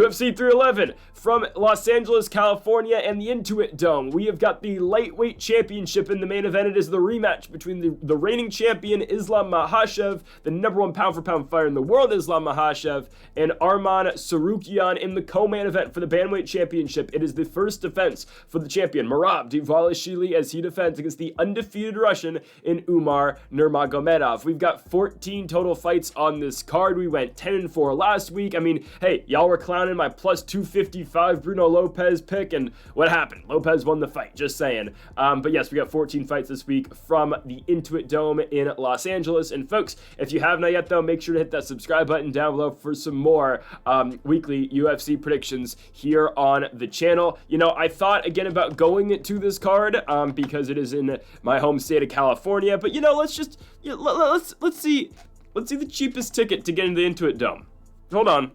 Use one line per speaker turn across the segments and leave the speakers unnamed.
UFC 311 from Los Angeles, California, and the Intuit Dome. We have got the lightweight championship in the main event. It is the rematch between the reigning champion Islam Makhachev, the #1 pound-for-pound fighter in the world, Islam Makhachev, and Arman Tsarukyan in the co-main event for the Bantamweight championship. It is the first defense for the champion Merab as he defends against the undefeated Russian in Umar Nurmagomedov. We've got 14 total fights on this card. We went 10-4 last week. I mean, hey, y'all were clowning my plus 255 Bruno Lopez pick, and what happened? Lopez won the fight, just saying. But yes, we got 14 fights this week from the Intuit Dome in Los Angeles. And folks, if you have not yet, though, make sure to hit that subscribe button down below for some more weekly UFC predictions here on the channel. You know, I thought again about going to this card because it is in my home state of California. But you know, let's see the cheapest ticket to get into the Intuit Dome. Hold on.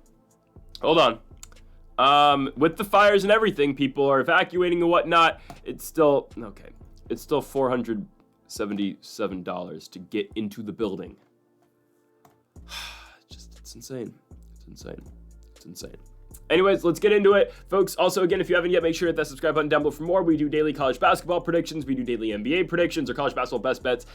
With the fires and everything, people are evacuating and whatnot. It's still okay. It's still $477 to get into the building. It's insane. It's insane. Anyways, let's get into it, folks. Also, again, if you haven't yet, make sure to hit that subscribe button down below for more. We do daily college basketball predictions. We do daily NBA predictions, or college basketball best bets,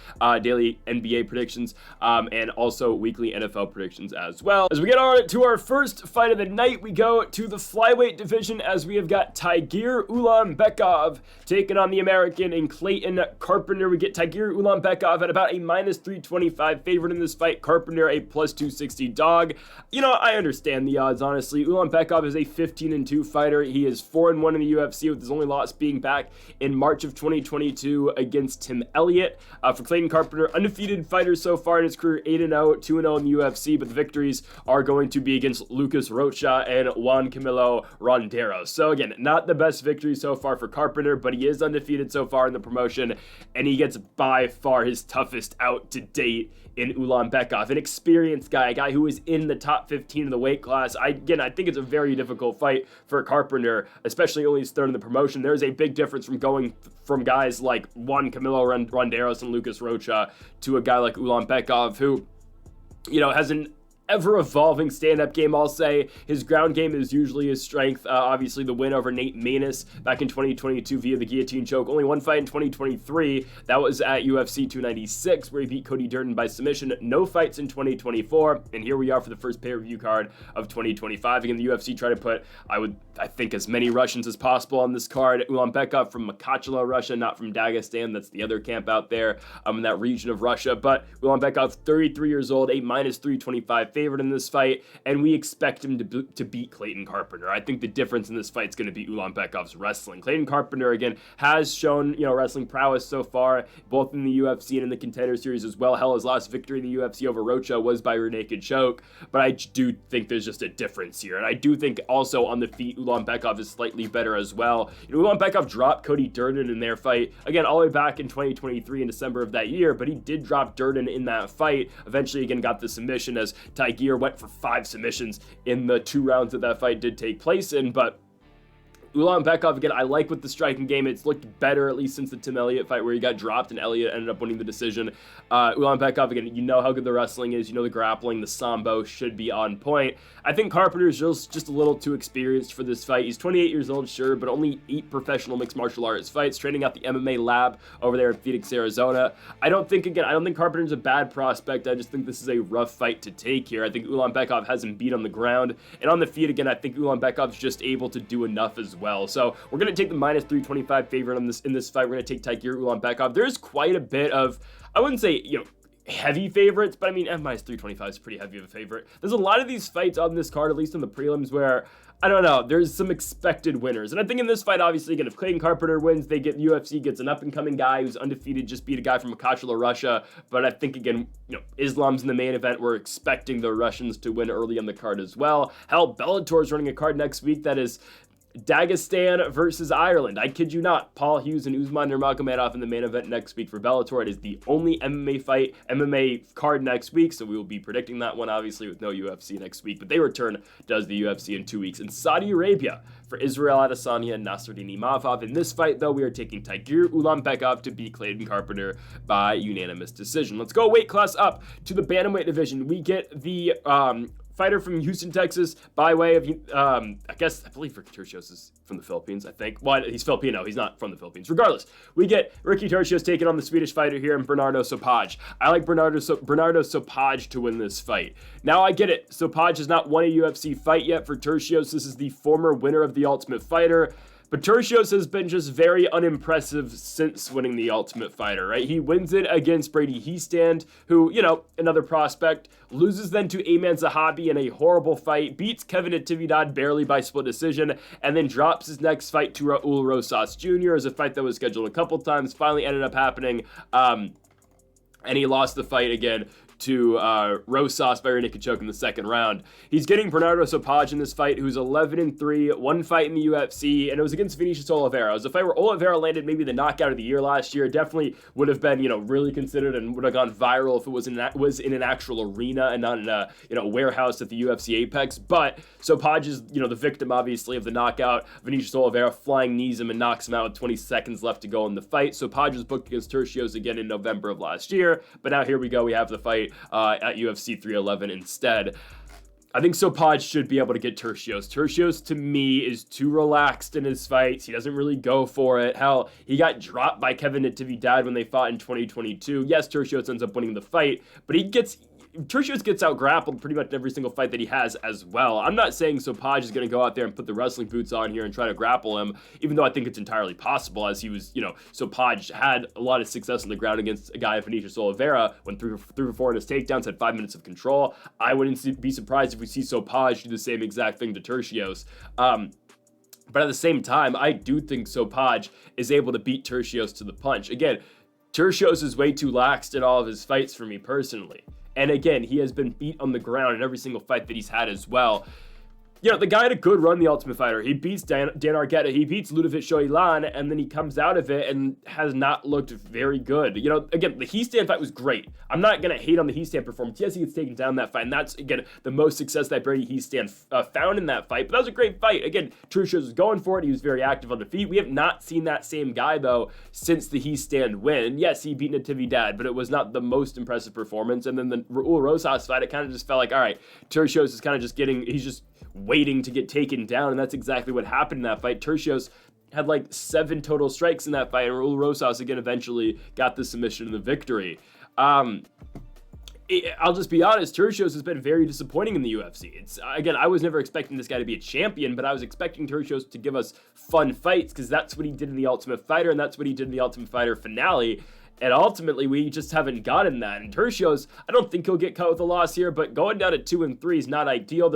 daily NBA predictions, and also weekly NFL predictions as well. As we get on to our first fight of the night, we go to the flyweight division as we have got Tagir Ulanbekov taking on the American in Clayton Carpenter. We get Tagir Ulanbekov at about a minus 325 favorite in this fight. Carpenter a plus 260 dog. You know, I understand the odds, honestly. Ulanbekov is a 15-2 fighter. He is 4-1 in the UFC, with his only loss being back in March of 2022 against Tim Elliott. For Clayton Carpenter, undefeated fighter so far in his career, 8-0, 2-0 in the UFC, but the victories are going to be against Lucas Rocha and Juan Camilo Ronderos. So again, not the best victory so far for Carpenter, but he is undefeated so far in the promotion, and he gets by far his toughest out to date in Ulanbekov, an experienced guy, a guy who is in the top 15 of the weight class. I think it's a very difficult fight for Carpenter, especially only his third in the promotion. There's a big difference from going from guys like Juan Camilo Ronderos and Lucas Rocha to a guy like Ulanbekov, who, you know, has an ever-evolving stand-up game, I'll say. His ground game is usually his strength. Obviously, the win over Nate Maness back in 2022 via the guillotine choke. Only one fight in 2023. That was at UFC 296, where he beat Cody Durden by submission. No fights in 2024. And here we are for the first pay-per-view card of 2025. Again, the UFC tried to put, I think, as many Russians as possible on this card. Ulanbekov from Makhachev, Russia, not from Dagestan. That's the other camp out there in that region of Russia. But Ulanbekov, 33 years old, a minus 325 favorite in this fight, and we expect him to beat Clayton Carpenter. I think the difference in this fight is going to be Ulanbekov's wrestling. Clayton Carpenter, again, has shown, you know, wrestling prowess so far, both in the UFC and in the Contender Series as well. Hell, his last victory in the UFC over Rocha was by rear naked choke, but I do think there's just a difference here, and I do think also on the feet, Ulanbekov is slightly better as well. You know, Ulanbekov dropped Cody Durden in their fight, again, all the way back in 2023 in December of that year, but he did drop Durden in that fight. Eventually, again, got the submission as Tagir went for 5 submissions in the 2 rounds that fight did take place in, but Ulanbekov, again, I like with the striking game. It's looked better, at least since the Tim Elliott fight where he got dropped and Elliott ended up winning the decision. Ulanbekov, again, you know how good the wrestling is. You know the grappling, the sambo should be on point. I think Carpenter is just a little too experienced for this fight. He's 28 years old, sure, but only 8 professional mixed martial arts fights, training out the MMA lab over there in Phoenix, Arizona. I don't think Carpenter's a bad prospect. I just think this is a rough fight to take here. I think Ulanbekov has him beat on the ground. And on the feet, again, I think Ulanbekov's just able to do enough as well. So we're going to take the minus 325 favorite in this fight. We're going to take Tagir Ulanbekov. There's quite a bit of, I wouldn't say, you know, heavy favorites, but I mean, minus 325 is pretty heavy of a favorite. There's a lot of these fights on this card, at least in the prelims, where, I don't know, there's some expected winners. And I think in this fight, obviously, again, if Clayton Carpenter wins, UFC gets an up-and-coming guy who's undefeated, just beat a guy from Makhachev, Russia. But I think, again, you know, Islam's in the main event. We're expecting the Russians to win early on the card as well. Hell, Bellator's running a card next week that is Dagestan versus Ireland. I kid you not. Paul Hughes and Usman Nurmagomedov in the main event next week for Bellator. It is the only MMA card next week, so we will be predicting that one, obviously, with no UFC next week. But they return, does the UFC in 2 weeks. In Saudi Arabia for Israel Adesanya and Nasruddin Imavov. In this fight, though, we are taking Tagir Ulanbekov to beat Clayton Carpenter by unanimous decision. Let's go weight class up to the Bantamweight division. We get the fighter from Houston, Texas, by way of, I believe Ricky Turcios is from the Philippines, I think. Well, he's Filipino. He's not from the Philippines. Regardless, we get Ricky Turcios taking on the Swedish fighter here and Bernardo Sopaj. I like Bernardo Sopaj to win this fight. Now, I get it. Sopaj has not won a UFC fight yet for Turcios. This is the former winner of the Ultimate Fighter. But Turcios has been just very unimpressive since winning the Ultimate Fighter, right? He wins it against Brady Hiestand, who, another prospect, loses then to Ayman Zahabi in a horrible fight, beats Kevin Natividad barely by split decision, and then drops his next fight to Raul Rosas Jr. as a fight that was scheduled a couple times, finally ended up happening, and he lost the fight again to Rosas by rear naked choke in the second round. He's getting Bernardo Sopaj in this fight, who's 11-3, one fight in the UFC, and it was against Vinicius Oliveira. It was a fight where Oliveira landed maybe the knockout of the year last year. It definitely would have been, really considered and would have gone viral if it was in an actual arena and not in a warehouse at the UFC Apex. But Sopaj is, the victim, obviously, of the knockout. Vinicius Oliveira flying knees him and knocks him out with 20 seconds left to go in the fight. Sopaj was booked against Turcios again in November of last year, but now here we go. We have the fight at UFC 311 instead. I think Sopaj should be able to get Turcios. Turcios, to me, is too relaxed in his fights. He doesn't really go for it. Hell, he got dropped by Kevin Natividad when they fought in 2022. Yes, Turcios ends up winning the fight, but Turcios gets out-grappled pretty much every single fight that he has as well. I'm not saying Sopaj is going to go out there and put the wrestling boots on here and try to grapple him, even though I think it's entirely possible, as he was, Sopaj had a lot of success on the ground against a guy, Vinicius Oliveira, went 3 for 4 in his takedowns, had 5 minutes of control. I wouldn't be surprised if we see Sopaj do the same exact thing to Turcios. But at the same time, I do think Sopaj is able to beat Turcios to the punch. Again, Turcios is way too laxed in all of his fights for me personally. And again, he has been beat on the ground in every single fight that he's had as well. The guy had a good run, the Ultimate Fighter. He beats Dan Argueta, he beats Ludovic Shoilan, and then he comes out of it and has not looked very good. Again, the Hiestand fight was great. I'm not going to hate on the Hiestand performance. Yes, he gets taken down that fight, and that's, again, the most success that Brady Hiestand found in that fight. But that was a great fight. Again, Turcios was going for it. He was very active on the feet. We have not seen that same guy, though, since the Hiestand win. Yes, he beat Natividad, but it was not the most impressive performance. And then the Raul Rosas fight, it kind of just felt like, all right, Turcios is kind of just he's just waiting to get taken down, and that's exactly what happened in that fight. Turcios had like 7 total strikes in that fight, and Raul Rosas again eventually got the submission and the victory. I'll just be honest, Turcios has been very disappointing in the UFC. Again, I was never expecting this guy to be a champion, but I was expecting Turcios to give us fun fights, because that's what he did in the Ultimate Fighter, and that's what he did in the Ultimate Fighter finale. And ultimately, we just haven't gotten that. And Turcios, I don't think he'll get cut with a loss here, but going down to 2-3 is not ideal.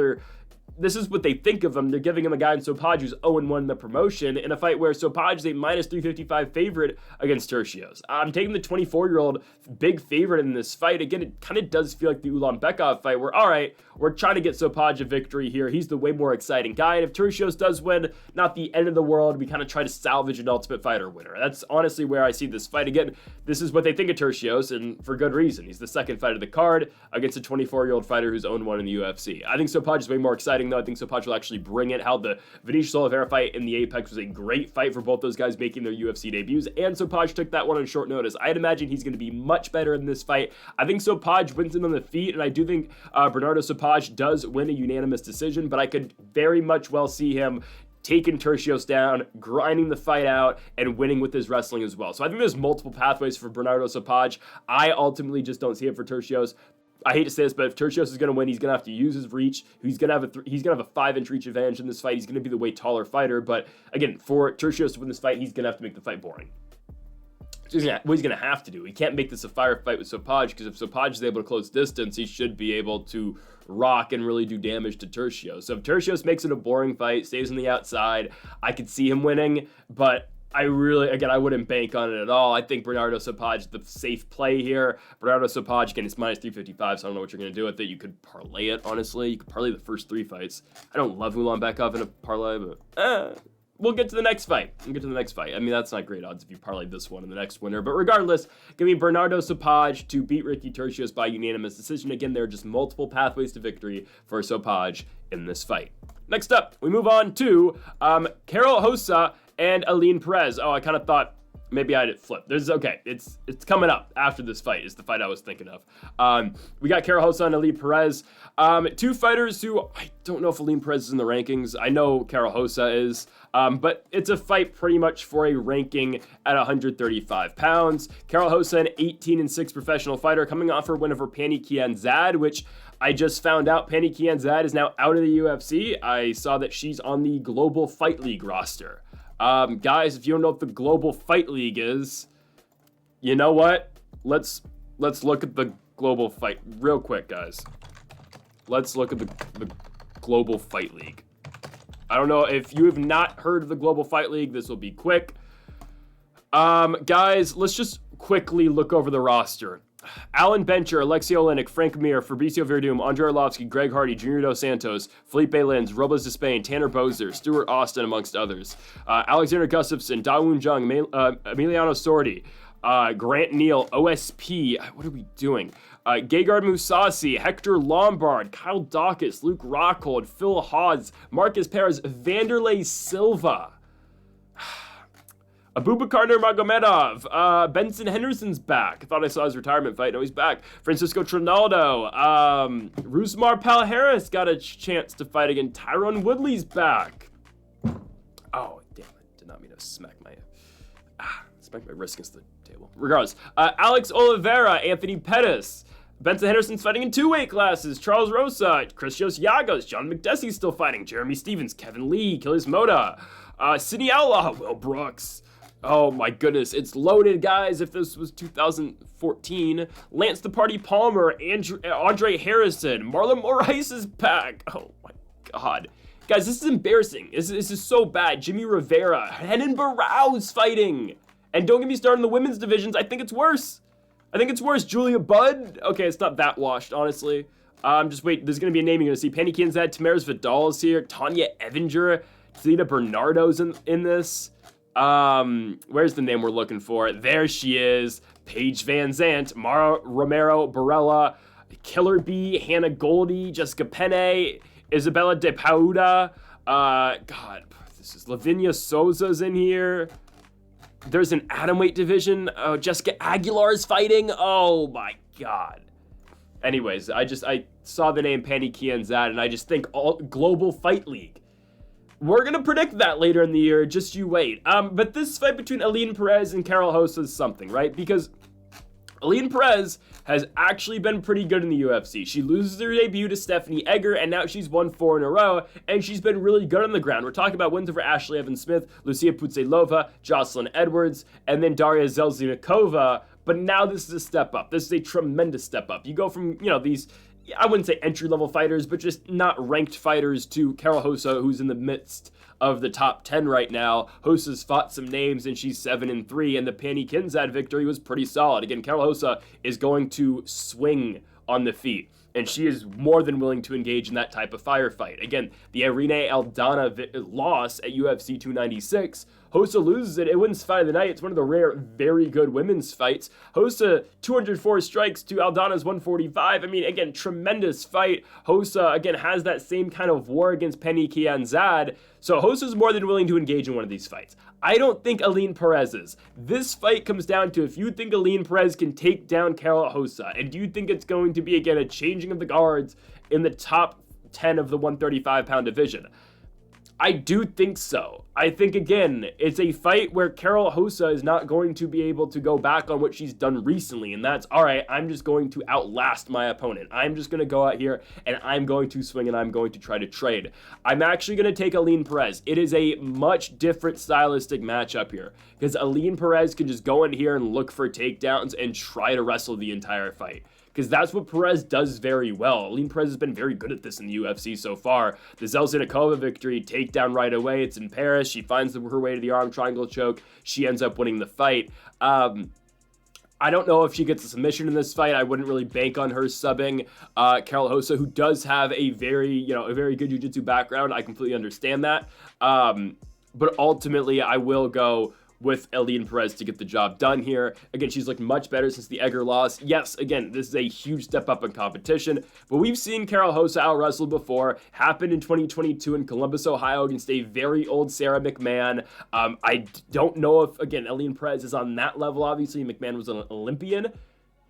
This is what they think of him. They're giving him a guy in Sopaj who's 0-1 in the promotion in a fight where Sopaj is a minus 355 favorite against Turcios. I'm taking the 24-year-old big favorite in this fight. Again, it kind of does feel like the Ulanbekov fight where, all right, we're trying to get Sopaj a victory here. He's the way more exciting guy. And if Turcios does win, not the end of the world. We kind of try to salvage an Ultimate Fighter winner. That's honestly where I see this fight. Again, this is what they think of Turcios, and for good reason. He's the second fight of the card against a 24-year-old fighter who's 0-1 in the UFC. I think Sopaj is way more exciting, though. I think Sopaj will actually bring it. How the Vinicius Oliveira fight in the Apex was a great fight for both those guys making their UFC debuts, and Sopaj took that one on short notice. I'd imagine he's going to be much better in this fight. I think Sopaj wins it on the feet, and I do think Bernardo Sopaj does win a unanimous decision, but I could very much well see him taking Turcios down, grinding the fight out, and winning with his wrestling as well. So I think there's multiple pathways for Bernardo Sopaj. I ultimately just don't see it for Turcios. I hate to say this, but if Turcios is going to win, he's going to have to use his reach. He's going to have a 5-inch reach advantage in this fight. He's going to be the way taller fighter. But again, for Turcios to win this fight, he's going to have to make the fight boring. So what he's going to have to do. He can't make this a firefight with Sopaj, because if Sopaj is able to close distance, he should be able to rock and really do damage to Turcios. So if Turcios makes it a boring fight, stays on the outside, I could see him winning, but I wouldn't bank on it at all. I think Bernardo Sopaj is the safe play here. Bernardo Sopaj, again, it's minus 355, so I don't know what you're going to do with it. You could parlay it, honestly. You could parlay the first 3 fights. I don't love Ulanbekov in a parlay, but we'll get to the next fight. I mean, that's not great odds if you parlayed this one in the next winner. But regardless, give me Bernardo Sopaj to beat Ricky Turcios by unanimous decision. Again, there are just multiple pathways to victory for Sopaj in this fight. Next up, we move on to Karol Rosa and Aline Perez. Oh, I kind of thought Maybe I did flip. Okay. It's coming up after this fight is the fight I was thinking of. We got Karol Rosa and Aline Perez. Two fighters who I don't know if Aline Perez is in the rankings. I know Karol Rosa is. But it's a fight pretty much for a ranking at 135 pounds. Karol Rosa, an 18-6 professional fighter, coming off her win over Pannie Kianzad, which I just found out Pannie Kianzad is now out of the UFC. I saw that she's on the Global Fight League roster. Guys, if you don't know what the Global Fight League is, you know what? Let's look at the Global Fight real quick, guys. Let's look at the Global Fight League. I don't know if you have not heard of the Global Fight League. This will be quick. Guys, let's just quickly look over the roster. Alan Bencher, Alexei Oleinik, Frank Mir, Fabricio Verdum, Andrei Arlovsky, Greg Hardy, Junior Dos Santos, Felipe Lins, Robles de Spain, Tanner Bozer, Stuart Austin, amongst others. Alexander Gustafsson, Dawoon Jung, Emiliano Sordi, Grant Neal, OSP. What are we doing? Gegard Mousasi, Hector Lombard, Kyle Dawkins, Luke Rockhold, Phil Hawes, Marcus Perez, Vanderlei Silva. Abubakar Nurmagomedov, Benson Henderson's back. I thought I saw his retirement fight. No, he's back. Francisco Trinaldo, Rusmar Palhares got a chance to fight again. Tyrone Woodley's back. Oh, damn it. Did not mean to smack my wrist against the table. Regardless, Alex Oliveira, Anthony Pettis. Benson Henderson's fighting in 2 weight classes. Charles Rosa, Christos Yagos, John McDessie's still fighting. Jeremy Stevens, Kevin Lee, Kilius Moda, Sidney Outlaw, Will Brooks. Oh my goodness, it's loaded, guys. If this was 2014, Lance the Party Palmer, Andre Harrison, Marlon Moraes is back. Oh my God. Guys, this is embarrassing. This is so bad. Jimmy Rivera, Henan Barrow's fighting. And don't get me started in the women's divisions. I think it's worse. Julia Budd. Okay, it's not that washed, honestly. Just wait, there's going to be a name you're going to see. Pannie Kianzad, Tamaris Vidal's here. Tanya Evinger, Zelina Bernardo's in this. Where's the name we're looking for? There she is. Paige Van Zandt, Mara Romero Barella, Killer Bee, Hannah Goldie, Jessica Penne, Isabella De Pauda. God, this is Lavinia Souza's in here. There's an atomweight division. Oh, Jessica Aguilar's fighting. Oh my God. Anyways, I saw the name Pannie Kianzad and I just think all Global Fight League. We're going to predict that later in the year. Just you wait. But this fight between Aline Perez and Karol Rosa is something, right? Because Aline Perez has actually been pretty good in the UFC. She loses her debut to Stephanie Egger, and now she's won 4 in a row, and she's been really good on the ground. We're talking about wins over Ashley Evans-Smith, Lucia Putzelova, Jocelyn Edwards, and then Daria Zelznikova. But now this is a step up. This is a tremendous step up. You go from, these, I wouldn't say entry-level fighters, but just not ranked fighters to Karol Rosa, who's in the midst of the top 10 right now. Rosa's fought some names, and she's 7-3, and the Pannie Kianzad victory was pretty solid. Again, Karol Rosa is going to swing on the feet, and she is more than willing to engage in that type of firefight. Again, the Irene Aldana loss at UFC 296, Rosa loses it. It wins fight of the night. It's one of the rare, very good women's fights. Rosa, 204 strikes to Aldana's 145. I mean, again, tremendous fight. Rosa, again, has that same kind of war against Pannie Kianzad. So Rosa's more than willing to engage in one of these fights. I don't think Aline Perez is. This fight comes down to if you think Aline Perez can take down Karol Rosa, and do you think it's going to be, again, a changing of the guards in the top 10 of the 135-pound division? I do think so. I think, again, it's a fight where Karol Rosa is not going to be able to go back on what she's done recently, and that's, all right, I'm just going to outlast my opponent. I'm just going to go out here, and I'm going to swing, and I'm going to try to trade. I'm actually going to take Aline Perez. It is a much different stylistic matchup here, because Aline Perez can just go in here and look for takedowns and try to wrestle the entire fight. Because that's what Perez does very well. Aline Perez has been very good at this in the UFC so far. The Zelznikova victory, takedown right away. It's in Paris. She finds her way to the arm triangle choke. She ends up winning the fight. I don't know if she gets a submission in this fight. I wouldn't really bank on her subbing Karol Rosa, who does have a very good jiu-jitsu background. I completely understand that. But ultimately, I will go with Aline Perez to get the job done here. Again, she's looked much better since the Egger loss. Yes, again, this is a huge step up in competition, but we've seen Carol Hosa out-wrestle before. Happened in 2022 in Columbus, Ohio against a very old Sarah McMahon. I don't know if, again, Aline Perez is on that level. Obviously, McMahon was an Olympian,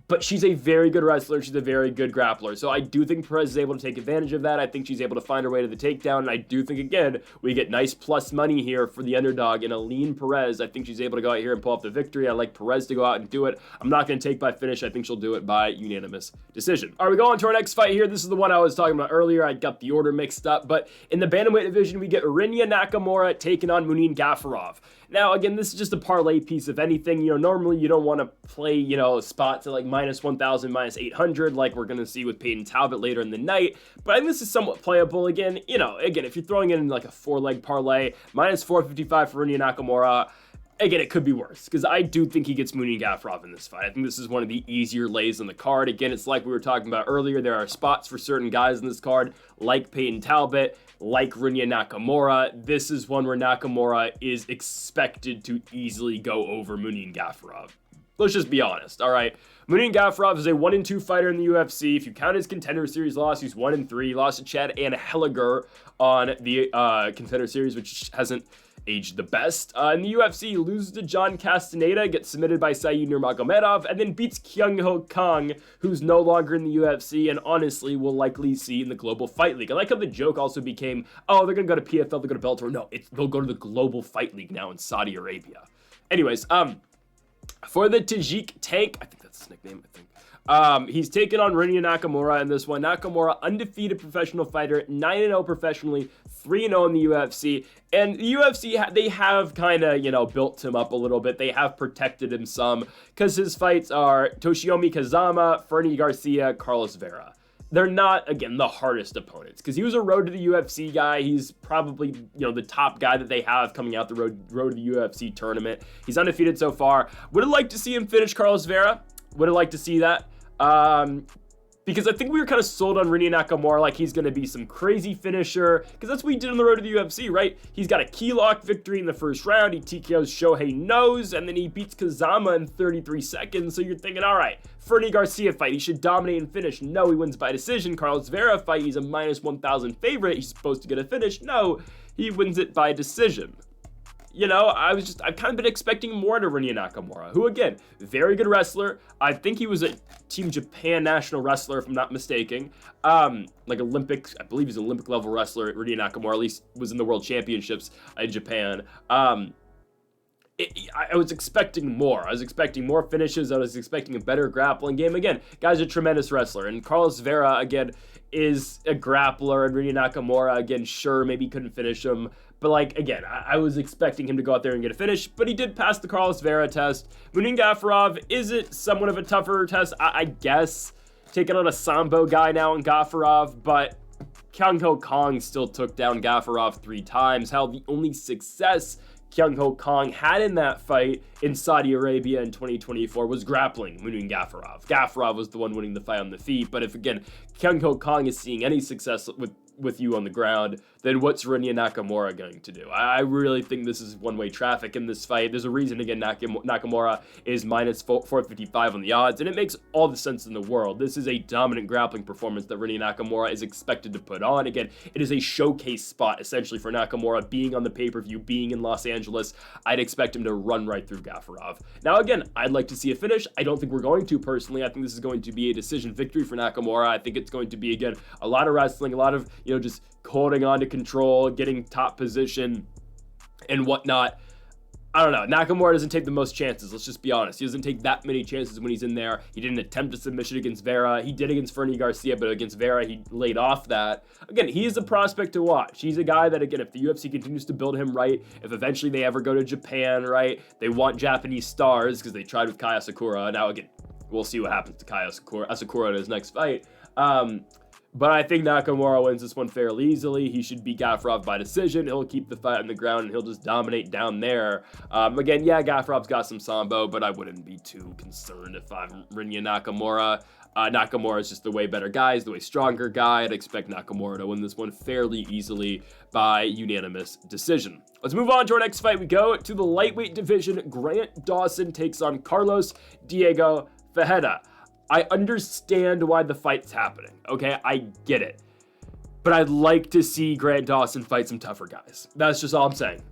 but she's a very good wrestler. She's a very good grappler. So I do think Perez is able to take advantage of that. I think she's able to find her way to the takedown. And I do think, again, we get nice plus money here for the underdog in Aline Perez. I think she's able to go out here and pull off the victory. I like Perez to go out and do it. I'm not going to take by finish. I think she'll do it by unanimous decision. All right, we go on to our next fight here. This is the one I was talking about earlier. I got the order mixed up. But in the Bantamweight division, we get Rinya Nakamura taking on Munin Gafurov. Now, again, this is just a parlay piece. If anything, normally you don't want to play, spots at like minus 1,000, minus 800, like we're going to see with Peyton Talbot later in the night. But I think this is somewhat playable. Again, if you're throwing in like a 4-leg parlay, minus 455 for Rinya Nakamura, again, it could be worse, because I do think he gets Munin Gafurov in this fight. I think this is one of the easier lays on the card. Again, it's like we were talking about earlier. There are spots for certain guys in this card, like Peyton Talbot, like Rinya Nakamura. This is one where Nakamura is expected to easily go over Munin Gafurov. Let's just be honest, all right? Munin Gafurov is a 1-2 fighter in the UFC. If you count his Contender Series loss, he's 1-3. He lost to Chad Anheliger on the Contender Series, which hasn't aged the best. In the UFC, he loses to John Castaneda, gets submitted by Saeed Nurmagomedov, and then beats Kyung-Ho Kang, who's no longer in the UFC, and honestly will likely see in the Global Fight League. I like how the joke also became, oh, they're going to go to PFL, they're going to Bellator. No, they'll go to the Global Fight League now in Saudi Arabia. Anyways, for the Tajik Tank, I think that's his nickname, he's taken on Rinya Nakamura in this one. Nakamura, undefeated professional fighter, 9-0 professionally, 3-0 in the UFC. And the UFC, they have kind of, built him up a little bit. They have protected him some, because his fights are Toshiomi Kazama, Fernie Garcia, Carlos Vera. They're not, again, the hardest opponents, because he was a road to the UFC guy. He's probably, the top guy that they have coming out the road to the UFC tournament. He's undefeated so far. Would have liked to see him finish Carlos Vera. Would have liked to see that. Because I think we were kind of sold on Rinya Nakamura, like he's going to be some crazy finisher, because that's what he did on the road to the UFC, right? He's got a key lock victory in the first round, he TKOs Shohei Nose, and then he beats Kazama in 33 seconds, so you're thinking, all right, Fernie Garcia fight, he should dominate and finish. No, he wins by decision. Carlos Vera fight, he's a minus 1,000 favorite, he's supposed to get a finish. No, he wins it by decision. I've kind of been expecting more to Rinya Nakamura, who, again, very good wrestler. I think he was a Team Japan national wrestler, if I'm not mistaken. Like Olympics, I believe he's an Olympic level wrestler. Rinya Nakamura, at least, was in the World Championships in Japan. I was expecting more. I was expecting more finishes. I was expecting a better grappling game. Again, guy's a tremendous wrestler. And Carlos Vera, again, is a grappler. And Rinya Nakamura, again, sure, maybe couldn't finish him. But, again, I was expecting him to go out there and get a finish, but he did pass the Carlos Vera test. Munin Gafurov, is it somewhat of a tougher test? I guess. Taking on a Sambo guy now in Gafurov, but Kyung-Ho Kang still took down Gafurov 3 times. Hell, the only success Kyung-Ho Kang had in that fight in Saudi Arabia in 2024 was grappling Munin Gafurov. Gafurov was the one winning the fight on the feet, but if, again, Kyung-Ho Kang is seeing any success with you on the ground, then what's Rinya Nakamura going to do? I really think this is one-way traffic in this fight. There's a reason, again, Nakamura is minus 455 on the odds, and it makes all the sense in the world. This is a dominant grappling performance that Rinya Nakamura is expected to put on. Again, it is a showcase spot, essentially, for Nakamura being on the pay-per-view, being in Los Angeles. I'd expect him to run right through Gafurov. Now, again, I'd like to see a finish. I don't think we're going to, personally. I think this is going to be a decision victory for Nakamura. I think it's going to be, again, a lot of wrestling, a lot of, just holding on to control, getting top position, and whatnot. I don't know. Nakamura doesn't take the most chances. Let's just be honest. He doesn't take that many chances when he's in there. He didn't attempt a submission against Vera. He did against Fernie Garcia, but against Vera, he laid off that. Again, he is a prospect to watch. He's a guy that, again, if the UFC continues to build him right, if eventually they ever go to Japan, right, they want Japanese stars because they tried with Kai Asakura. Now, again, we'll see what happens to Kai Asakura in his next fight. But I think Nakamura wins this one fairly easily. He should beat Gafurov by decision. He'll keep the fight on the ground, and he'll just dominate down there. Again, yeah, Gafurov's got some sambo, but I wouldn't be too concerned if I'm Rinya Nakamura. Nakamura is just the way better guy, he's the way stronger guy. I'd expect Nakamura to win this one fairly easily by unanimous decision. Let's move on to our next fight. We go to the lightweight division. Grant Dawson takes on Carlos Diego Ferreira. I understand why the fight's happening, okay? I get it. But I'd like to see Grant Dawson fight some tougher guys. That's just all I'm saying.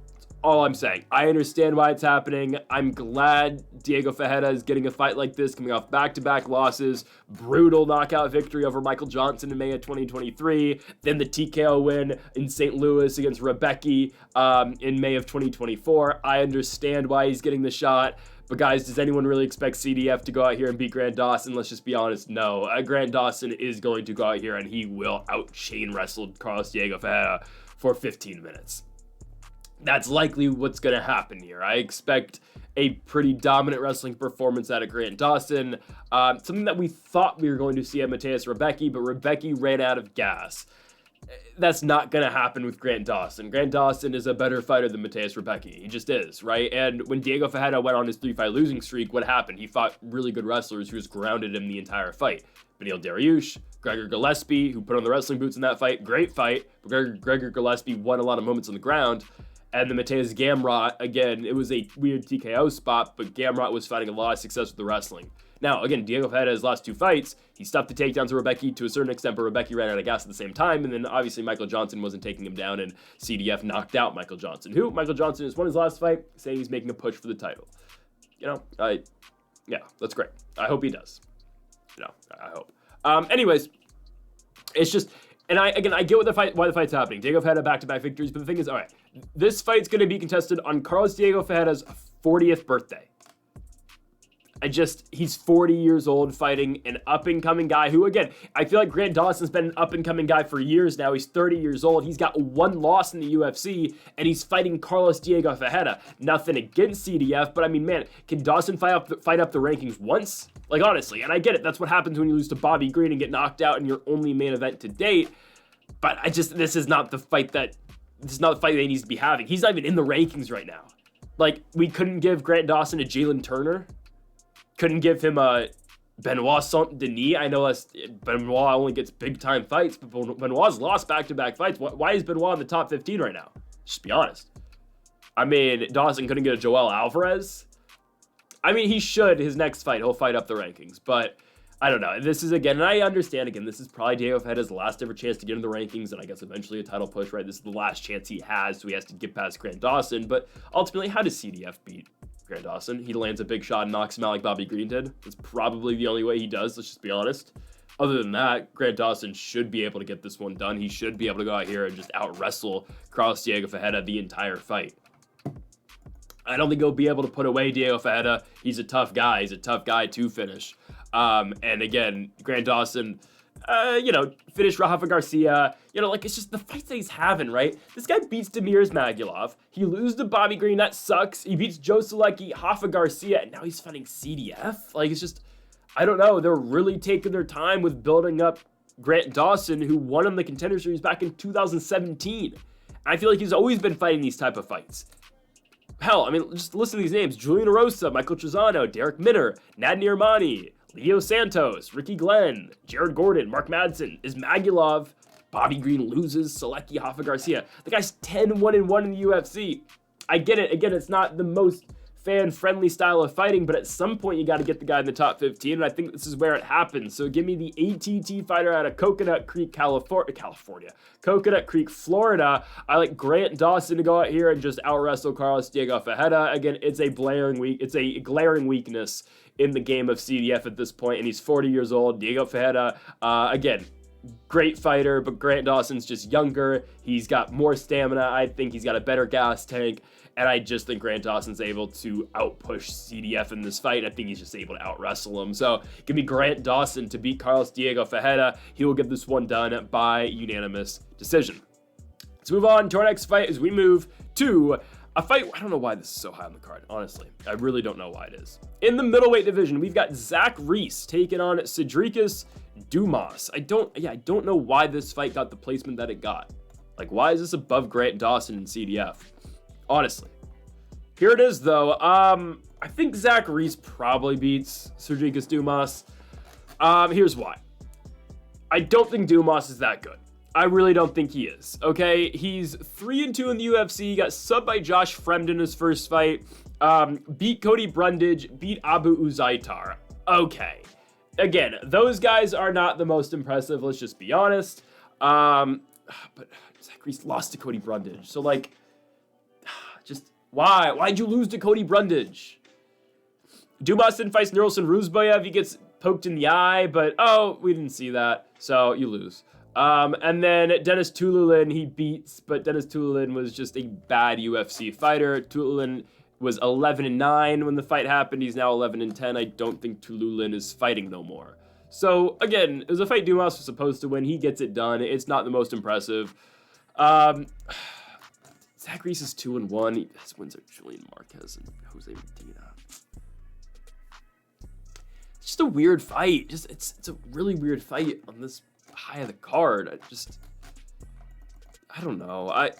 All I'm saying. I understand why it's happening. I'm glad Diego Ferreira is getting a fight like this, coming off back-to-back losses, brutal knockout victory over Michael Johnson in May of 2023, then the TKO win in St. Louis against Rebecca in May of 2024. I understand why he's getting the shot. But guys, does anyone really expect CDF to go out here and beat Grant Dawson? Let's just be honest, no. Grant Dawson is going to go out here and he will out-chain wrestle Carlos Diego Ferreira for 15 minutes. That's likely what's going to happen here. I expect a pretty dominant wrestling performance out of Grant Dawson. Something that we thought we were going to see at Mateus Rebecca, but Rebecca ran out of gas. That's not going to happen with Grant Dawson. Grant Dawson is a better fighter than Mateus Rebecca. He just is, right? And when Diego Ferreira went on his 3-fight losing streak, what happened? He fought really good wrestlers who just grounded him the entire fight. Beneil Dariush, Gregor Gillespie, who put on the wrestling boots in that fight. Great fight. But Gregor Gillespie won a lot of moments on the ground. And the Mateus Gamrot, again, it was a weird TKO spot, but Gamrot was finding a lot of success with the wrestling. Now, again, Diego Ferreira's last 2 fights, he stopped the takedowns of Rebecca to a certain extent, but Rebecca ran out of gas at the same time, and then obviously Michael Johnson wasn't taking him down, and CDF knocked out Michael Johnson, who Michael Johnson has won his last fight, saying he's making a push for the title. Yeah, that's great. I hope he does. I hope. Anyways, it's just... And I get why the fight's happening. Diego Ferreira back-to-back victories, but the thing is, all right, this fight's going to be contested on Carlos Diego Ferreira's 40th birthday. He's 40 years old fighting an up-and-coming guy who, again, I feel like Grant Dawson's been an up-and-coming guy for years now. He's 30 years old. He's got 1 loss in the UFC, and he's fighting Carlos Diego Ferreira. Nothing against CDF, but I mean, man, can Dawson fight up the rankings once? Like, honestly, and I get it. That's what happens when you lose to Bobby Green and get knocked out in your only main event to date. But this is not the fight that he needs to be having. He's not even in the rankings right now. Like, we couldn't give Grant Dawson a Jalen Turner. Couldn't give him a Benoit Saint-Denis. I know Benoit only gets big-time fights, but Benoit's lost back-to-back fights. Why is Benoit in the top 15 right now? Just be honest. I mean, Dawson couldn't get a Joel Alvarez. I mean, he should. His next fight, he'll fight up the rankings. But I don't know. This is, again, and I understand, again, this is probably Diego Ferreira's last ever chance to get in the rankings, and I guess eventually a title push, right? This is the last chance he has, so he has to get past Grant Dawson. But ultimately, how does CDF beat Grant Dawson? He lands a big shot and knocks him out like Bobby Green did. That's probably the only way he does, let's just be honest. Other than that, Grant Dawson should be able to get this one done. He should be able to go out here and just out-wrestle Carlos Diego Ferreira the entire fight. I don't think he'll be able to put away Diego Ferreira. He's a tough guy. He's a tough guy to finish. And again, Grant Dawson, finished Rafa Garcia. It's just the fights that he's having, right? This guy beats Damir Ismagulov. He loses to Bobby Green. That sucks. He beats Joe Solecki, Rafa Garcia, and now he's fighting CDF. Like, it's just, I don't know. They're really taking their time with building up Grant Dawson, who won him the Contender Series back in 2017. I feel like he's always been fighting these type of fights. Hell, I mean, just listen to these names. Julian Erosa, Michael Trizano, Derek Minner, Nadni Armani, Leo Santos, Ricky Glenn, Jared Gordon, Mark Madsen, Ismagulov, Bobby Green loses, Solecki, Rafa Garcia. The guy's 10-1-1 in the UFC. I get it. Again, it's not the most fan-friendly style of fighting, but at some point you got to get the guy in the top 15, and I think this is where it happens. So give me the ATT fighter out of Coconut Creek, California. Coconut Creek, Florida. I like Grant Dawson to go out here and just out-wrestle Carlos Diego Ferreira. Again, it's a glaring weakness in the game of CDF at this point, and he's 40 years old. Diego Ferreira, again, great fighter, but Grant Dawson's just younger. He's got more stamina. I think he's got a better gas tank, and I just think Grant Dawson's able to outpush CDF in this fight. I think he's just able to out-wrestle him. So give me Grant Dawson to beat Carlos Diego Ferreira. He will get this one done by unanimous decision. Let's move on to our next fight as we move to a fight. I don't know why this is so high on the card, honestly. I really don't know why it is. In the middleweight division, we've got Zach Reese taking on Cedricus Dumas. I don't know why this fight got the placement that it got. Like, why is this above Grant Dawson and CDF? Honestly. Here it is, though. I think Zach Reese probably beats Cedricus Dumas. Here's why. I don't think Dumas is that good. I really don't think he is, okay? He's 3-2 in the UFC, got subbed by Josh Fremd in his first fight, beat Cody Brundage, beat Abu Uzaitar. Okay. Again, those guys are not the most impressive, let's just be honest. But Zach Reese lost to Cody Brundage, so like, just why? Why'd you lose to Cody Brundage? Dumas then fights Nurulson Ruzbayev, he gets poked in the eye, but oh, we didn't see that, so you lose. And then Dennis Tululin, he beats, but Dennis Tululin was just a bad UFC fighter. Tululin was 11-9 when the fight happened. He's now 11-10. I don't think Tululin is fighting no more. So again, it was a fight Dumas was supposed to win. He gets it done. It's not the most impressive. Zach Reese is 2-1. His wins are Julian Marquez and Jose Medina. It's just a weird fight. It's a really weird fight on this high of the card. I don't know.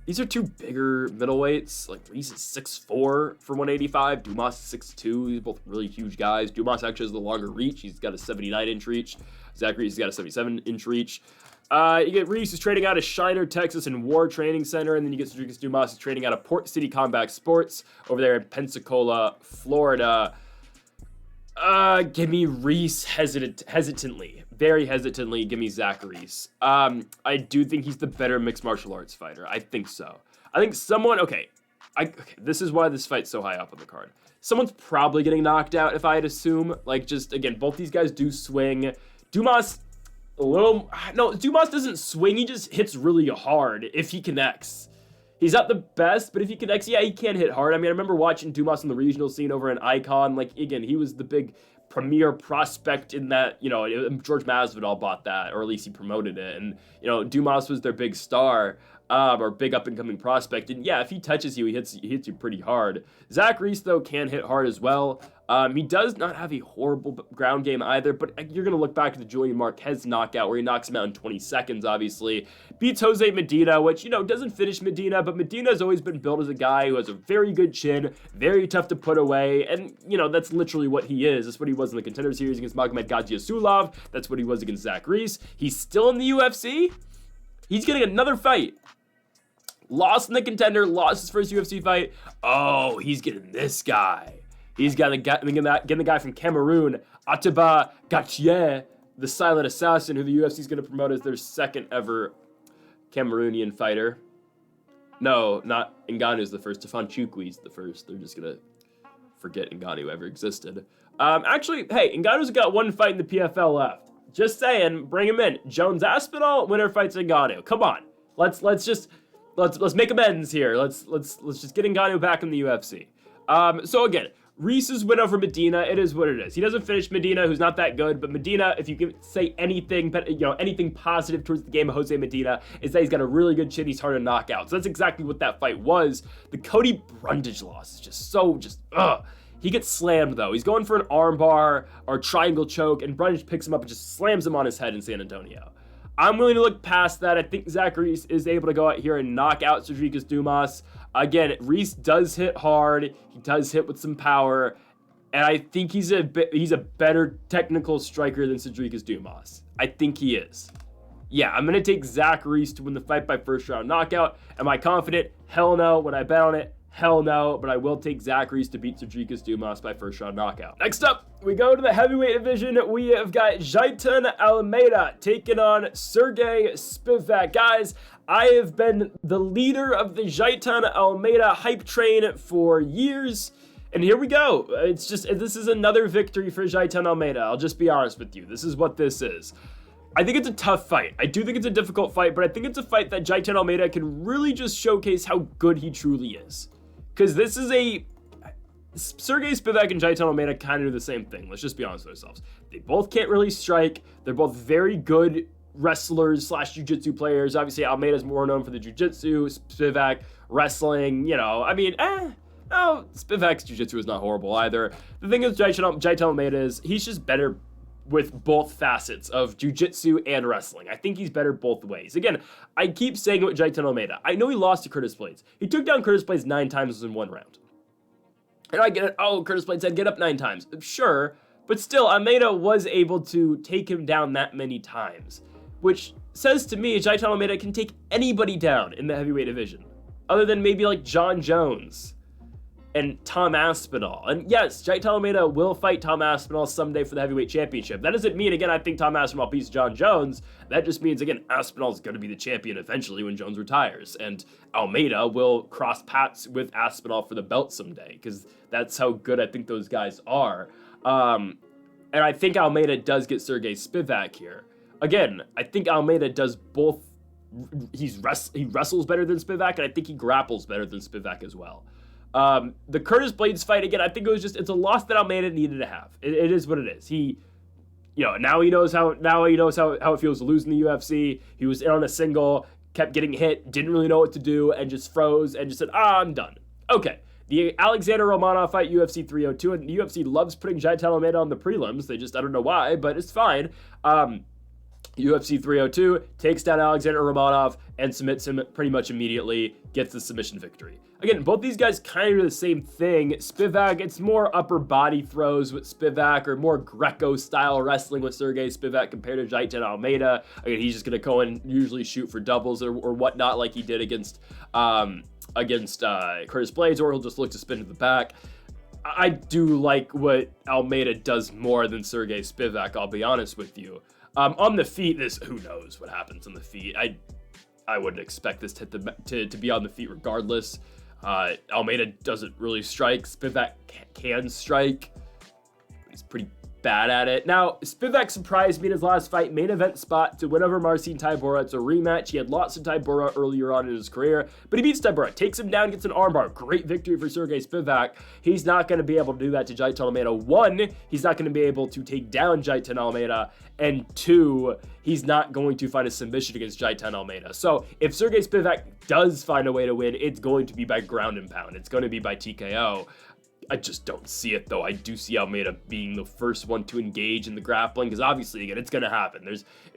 These are two bigger middleweights. Like Reese is 6'4" for 185. Dumas is 6'2". These are both really huge guys. Dumas actually has the longer reach. He's got a 79-inch reach. Zach Reese has got a 77-inch reach. You get Reese who's training out of Shiner, Texas, and War Training Center, and then you get Cedric Dumas who's training out of Port City Combat Sports over there in Pensacola, Florida. Give me Reese hesitantly. Very hesitantly, give me Zach Reese. I do think he's the better mixed martial arts fighter. I think so. I think someone, okay, this is why this fight's so high up on the card. Someone's probably getting knocked out, if I'd assume. Like, just, again, both these guys do swing. Dumas, Dumas doesn't swing. He just hits really hard if he connects. He's not the best, but if he connects, yeah, he can hit hard. I mean, I remember watching Dumas in the regional scene over in Icon. Like, again, he was the big premier prospect in that, you know, George Masvidal bought that, or at least he promoted it. And, you know, Dumas was their big star, or big up-and-coming prospect. And, yeah, if he touches you, he hits you pretty hard. Zach Reese, though, can hit hard as well. He does not have a horrible ground game either, but you're going to look back at the Julian Marquez knockout where he knocks him out in 20 seconds, obviously. Beats Jose Medina, which, you know, doesn't finish Medina, but Medina's always been built as a guy who has a very good chin, very tough to put away, and, you know, that's literally what he is. That's what he was in the Contender Series against Magomed Gadzhiesulov. That's what he was against Zach Reese. He's still in the UFC. He's getting another fight. Lost in the Contender, lost his first UFC fight. Oh, he's getting this guy. He's getting the guy from Cameroon, Atiba Gauthier, the silent assassin, who the UFC is going to promote as their second ever Cameroonian fighter. No, not Ngannou's the first. Stefan Chukwi's the first. They're just going to forget Ngannou ever existed. Actually, hey, Ngannou's got one fight in the PFL left. Just saying, bring him in. Jones Aspinall, winner fights Ngannou. Come on. Let's make amends here. Let's just get Ngannou back in the UFC. So again, Reese's win over Medina, it is what it is. He doesn't finish Medina, who's not that good, but Medina, if you can say anything, but you know, anything positive towards the game of Jose Medina, is that he's got a really good chin, he's hard to knock out. So that's exactly what that fight was. The Cody Brundage loss is just He gets slammed though. He's going for an armbar or triangle choke, and Brundage picks him up and just slams him on his head in San Antonio. I'm willing to look past that. I think Zach Reese is able to go out here and knock out Cedric Dumas. Again, Reese does hit hard. He does hit with some power. And I think he's a better technical striker than Cedric Dumas. I think he is. Yeah, I'm going to take Zach Reese to win the fight by first round knockout. Am I confident? Hell no. Would I bet on it? Hell no, but I will take Zach Reese to beat Cedric Dumas by first round knockout. Next up, we go to the heavyweight division. We have got Jailton Almeida taking on Sergey Spivak. Guys, I have been the leader of the Jailton Almeida hype train for years, and here we go. This is another victory for Jailton Almeida. I'll just be honest with you. This is what this is. I think it's a tough fight. I do think it's a difficult fight, but I think it's a fight that Jailton Almeida can really just showcase how good he truly is. Because this is Sergey Spivak and Jailton Almeida kind of do the same thing. Let's just be honest with ourselves. They both can't really strike. They're both very good wrestlers / jiu-jitsu players. Obviously, Almeida's more known for the jiu-jitsu. Spivak, wrestling, you know. I mean, no, Spivak's jiu-jitsu is not horrible either. The thing is, Jailton Almeida is, he's just better with both facets of jiu-jitsu and wrestling. I think he's better both ways. Again, I keep saying it with Jailton Almeida. I know he lost to Curtis Blades. He took down Curtis Blades 9 times in one round. And I get it. Oh, Curtis Blades said get up 9 times. Sure, But still, Almeida was able to take him down that many times, which says to me Jailton Almeida can take anybody down in the heavyweight division, other than maybe like John Jones and Tom Aspinall. And yes, Jailton Almeida will fight Tom Aspinall someday for the heavyweight championship. That doesn't mean, again, I think Tom Aspinall beats John Jones. That just means, again, Aspinall's going to be the champion eventually when Jones retires. And Almeida will cross paths with Aspinall for the belt someday, because that's how good I think those guys are. And I think Almeida does get Sergey Spivak here. Again, I think Almeida does both. He wrestles better than Spivak, and I think he grapples better than Spivak as well. The Curtis Blaydes fight, again, I think it's a loss that Almeida needed to have. It is what it is. Now he knows how it feels to lose in the UFC. He was in on a single, kept getting hit, didn't really know what to do, and just froze and just said, I'm done. Okay. The Alexander Romanov fight, UFC 302, and the UFC loves putting Jailton Almeida on the prelims. I don't know why, but it's fine. UFC 302 takes down Alexander Romanov and submits him pretty much immediately, gets the submission victory. Again, both these guys kind of do the same thing. Spivak, it's more upper body throws with Spivak, or more Greco-style wrestling with Sergey Spivak compared to Jailton Almeida. Again, he's just going to go and usually shoot for doubles or whatnot like he did against Curtis Blaydes, or he'll just look to spin to the back. I do like what Almeida does more than Sergey Spivak, I'll be honest with you. On the feet, who knows what happens on the feet. I wouldn't expect this to be on the feet regardless. Almeida doesn't really strike. Spivak can strike. He's pretty bad at it. Now, Spivak surprised me in his last fight, main event spot to win over Marcin Tybura. It's a rematch. He had lost to Tybura earlier on in his career, but he beats Tybura, takes him down, gets an armbar. Great victory for Sergey Spivak. He's not going to be able to do that to Jailton Almeida. One, he's not going to be able to take down Jailton Almeida, and two, he's not going to find a submission against Jailton Almeida. So if Sergey Spivak does find a way to win, it's going to be by ground and pound. It's going to be by TKO. I just don't see it, though. I do see Almeida being the first one to engage in the grappling, because obviously, again, it's going to happen.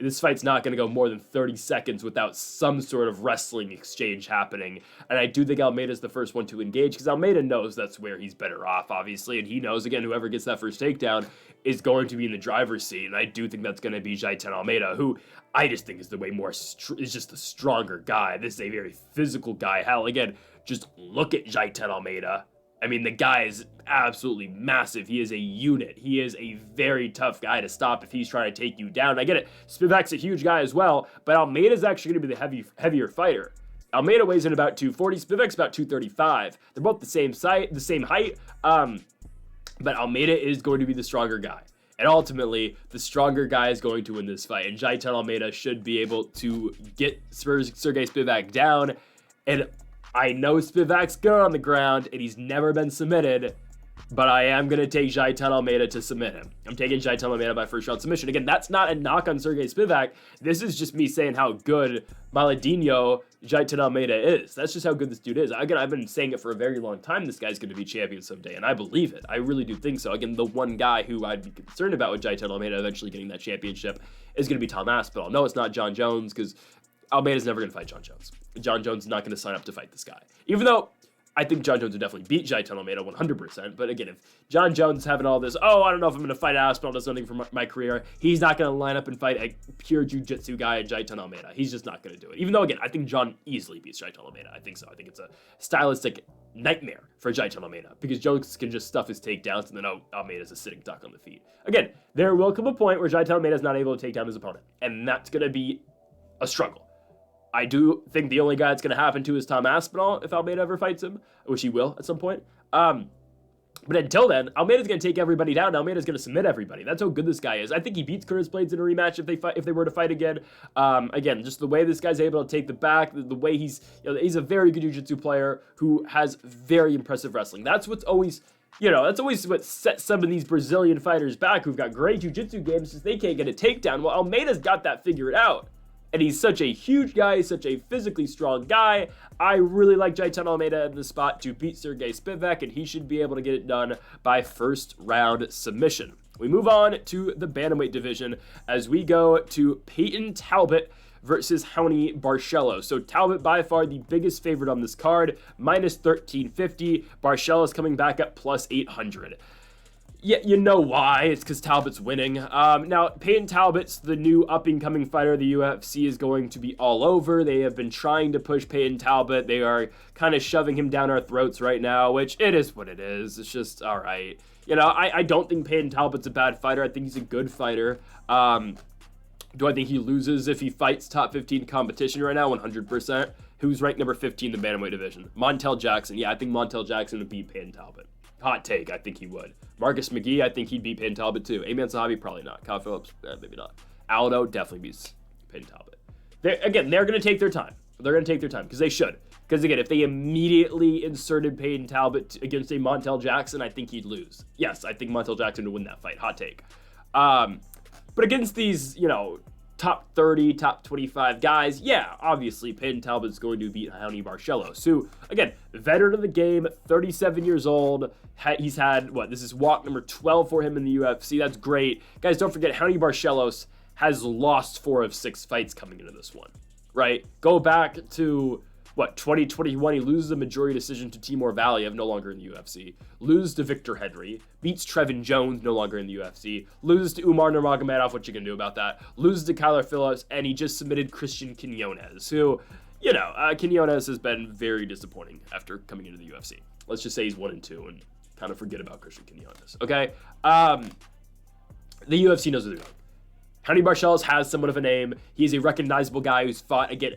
This fight's not going to go more than 30 seconds without some sort of wrestling exchange happening, and I do think Almeida's the first one to engage, because Almeida knows that's where he's better off, obviously, and he knows, again, whoever gets that first takedown is going to be in the driver's seat, and I do think that's going to be Jailton Almeida, who I just think is the way more, is just the stronger guy. This is a very physical guy. Hell, again, just look at Jailton Almeida. I mean, the guy is absolutely massive. He is a unit. He is a very tough guy to stop if he's trying to take you down. I get it. Spivak's a huge guy as well, but Almeida's actually going to be the heavier fighter. Almeida weighs in about 240. Spivak's about 235. They're both the same height, but Almeida is going to be the stronger guy. And ultimately, the stronger guy is going to win this fight. And Jailton Almeida should be able to get Sergey Spivak down. And I know Spivak's good on the ground, and he's never been submitted, but I am going to take Jailton Almeida to submit him. I'm taking Jailton Almeida by first round submission. Again, that's not a knock on Sergey Spivak. This is just me saying how good Maladinho Jailton Almeida is. That's just how good this dude is. Again, I've been saying it for a very long time. This guy's going to be champion someday, and I believe it. I really do think so. Again, the one guy who I'd be concerned about with Jailton Almeida eventually getting that championship is going to be Tom Aspinall. No, it's not John Jones, because Almeida's never going to fight John Jones. John Jones is not going to sign up to fight this guy. Even though I think John Jones would definitely beat Jailton Almeida 100%. But again, if John Jones is having all this, I don't know if I'm going to fight Aspinall, does nothing for my career, he's not going to line up and fight a pure jiu-jitsu guy, Jailton Almeida. He's just not going to do it. Even though, again, I think John easily beats Jailton Almeida. I think so. I think it's a stylistic nightmare for Jailton Almeida, because Jones can just stuff his takedowns, and then Almeida's a sitting duck on the feet. Again, there will come a point where Jailton Almeida is not able to take down his opponent, and that's going to be a struggle. I do think the only guy it's going to happen to is Tom Aspinall if Almeida ever fights him, which he will at some point. But until then, Almeida's going to take everybody down. Almeida's going to submit everybody. That's how good this guy is. I think he beats Curtis Blaydes in a rematch if they were to fight again. Again, just the way this guy's able to take the back, the way he's a very good jiu-jitsu player who has very impressive wrestling. That's what's always, that's always what sets some of these Brazilian fighters back who've got great jiu-jitsu games, is they can't get a takedown. Well, Almeida's got that figured out. And he's such a huge guy, he's such a physically strong guy. I really like Jailton Almeida in the spot to beat Sergey Spivak, and he should be able to get it done by first round submission. We move on to the Bantamweight division as we go to Peyton Talbot versus Raoni Barcelo. So Talbot by far the biggest favorite on this card, minus 1350. Barcelo's coming back at plus 800. Yeah, you know why. It's because Talbot's winning. Now, Payton Talbot's the new up-and-coming fighter the UFC is going to be all over. They have been trying to push Payton Talbot. They are kind of shoving him down our throats right now, which it is what it is. It's just, all right. You know, I don't think Payton Talbot's a bad fighter. I think he's a good fighter. Do I think he loses if he fights top 15 competition right now? 100%. Who's ranked number 15 in the Bantamweight division? Montel Jackson. Yeah, I think Montel Jackson would beat Payton Talbot. Hot take, I think he would. Marcus McGee, I think he'd beat Payton Talbot too. Aman Sahabi, probably not. Kyle Phillips, maybe not. Aldo definitely beats Payton Talbot. They're going to take their time. They're going to take their time because they should. Because again, if they immediately inserted Payton Talbot against a Montel Jackson, I think he'd lose. Yes, I think Montel Jackson would win that fight. Hot take. But against these, you know, top 30, top 25 guys, yeah, obviously Payton Talbot's going to beat Raoni Barcelos, who, again, veteran of the game, 37 years old. He's had, this is walk number 12 for him in the UFC. That's great. Guys, don't forget, Raoni Barcelos has lost 4 of 6 fights coming into this one, right? Go back to, 2021, he loses a majority decision to Timur Valiev, no longer in the UFC. Loses to Victor Henry. Beats Trevin Jones, no longer in the UFC. Loses to Umar Nurmagomedov, what you can do about that. Loses to Kyler Phillips, and he just submitted Christian Quinones, who, you know, Quinones has been very disappointing after coming into the UFC. Let's just say he's 1-2 and kind of forget about Christian Quinones, okay? The UFC knows what they're doing. Raoni Barcelos has somewhat of a name. He's a recognizable guy who's fought, again,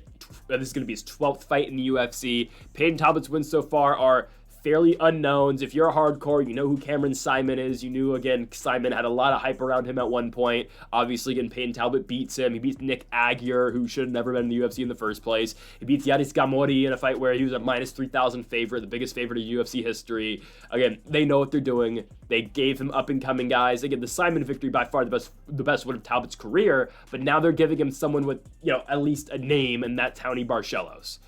this is going to be his 12th fight in the UFC. Payton Talbot's wins so far are fairly unknowns. If you're a hardcore, you know who Cameron Simon is. You knew, again, Simon had a lot of hype around him at one point. Obviously, again, Payton Talbot beats him. He beats Nick Aguirre, who should have never been in the UFC in the first place. He beats Yanis Gamori in a fight where he was a minus 3,000 favorite, the biggest favorite in UFC history. Again, they know what they're doing. They gave him up-and-coming guys. Again, the Simon victory, by far the best one of Talbot's career, but now they're giving him someone with, you know, at least a name, and that's Raoni Barcelos.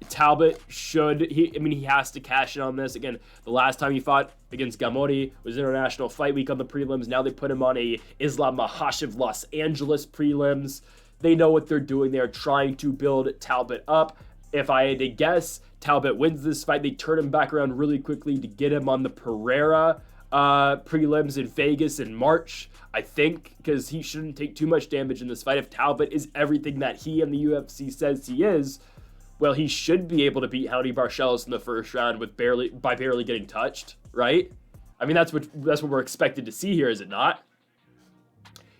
Talbot he has to cash in on this. Again, the last time he fought against Gamori was International Fight Week on the prelims. Now they put him on a Islam Makhachev Los Angeles prelims. They know what they're doing. They're trying to build Talbot up. If I had to guess, Talbot wins this fight. They turn him back around really quickly to get him on the Pereira prelims in Vegas in March, I think, because he shouldn't take too much damage in this fight. If Talbot is everything that he and the UFC says he is, well, he should be able to beat Raoni Barcelos in the first round by barely getting touched, right? I mean, that's what we're expected to see here, is it not?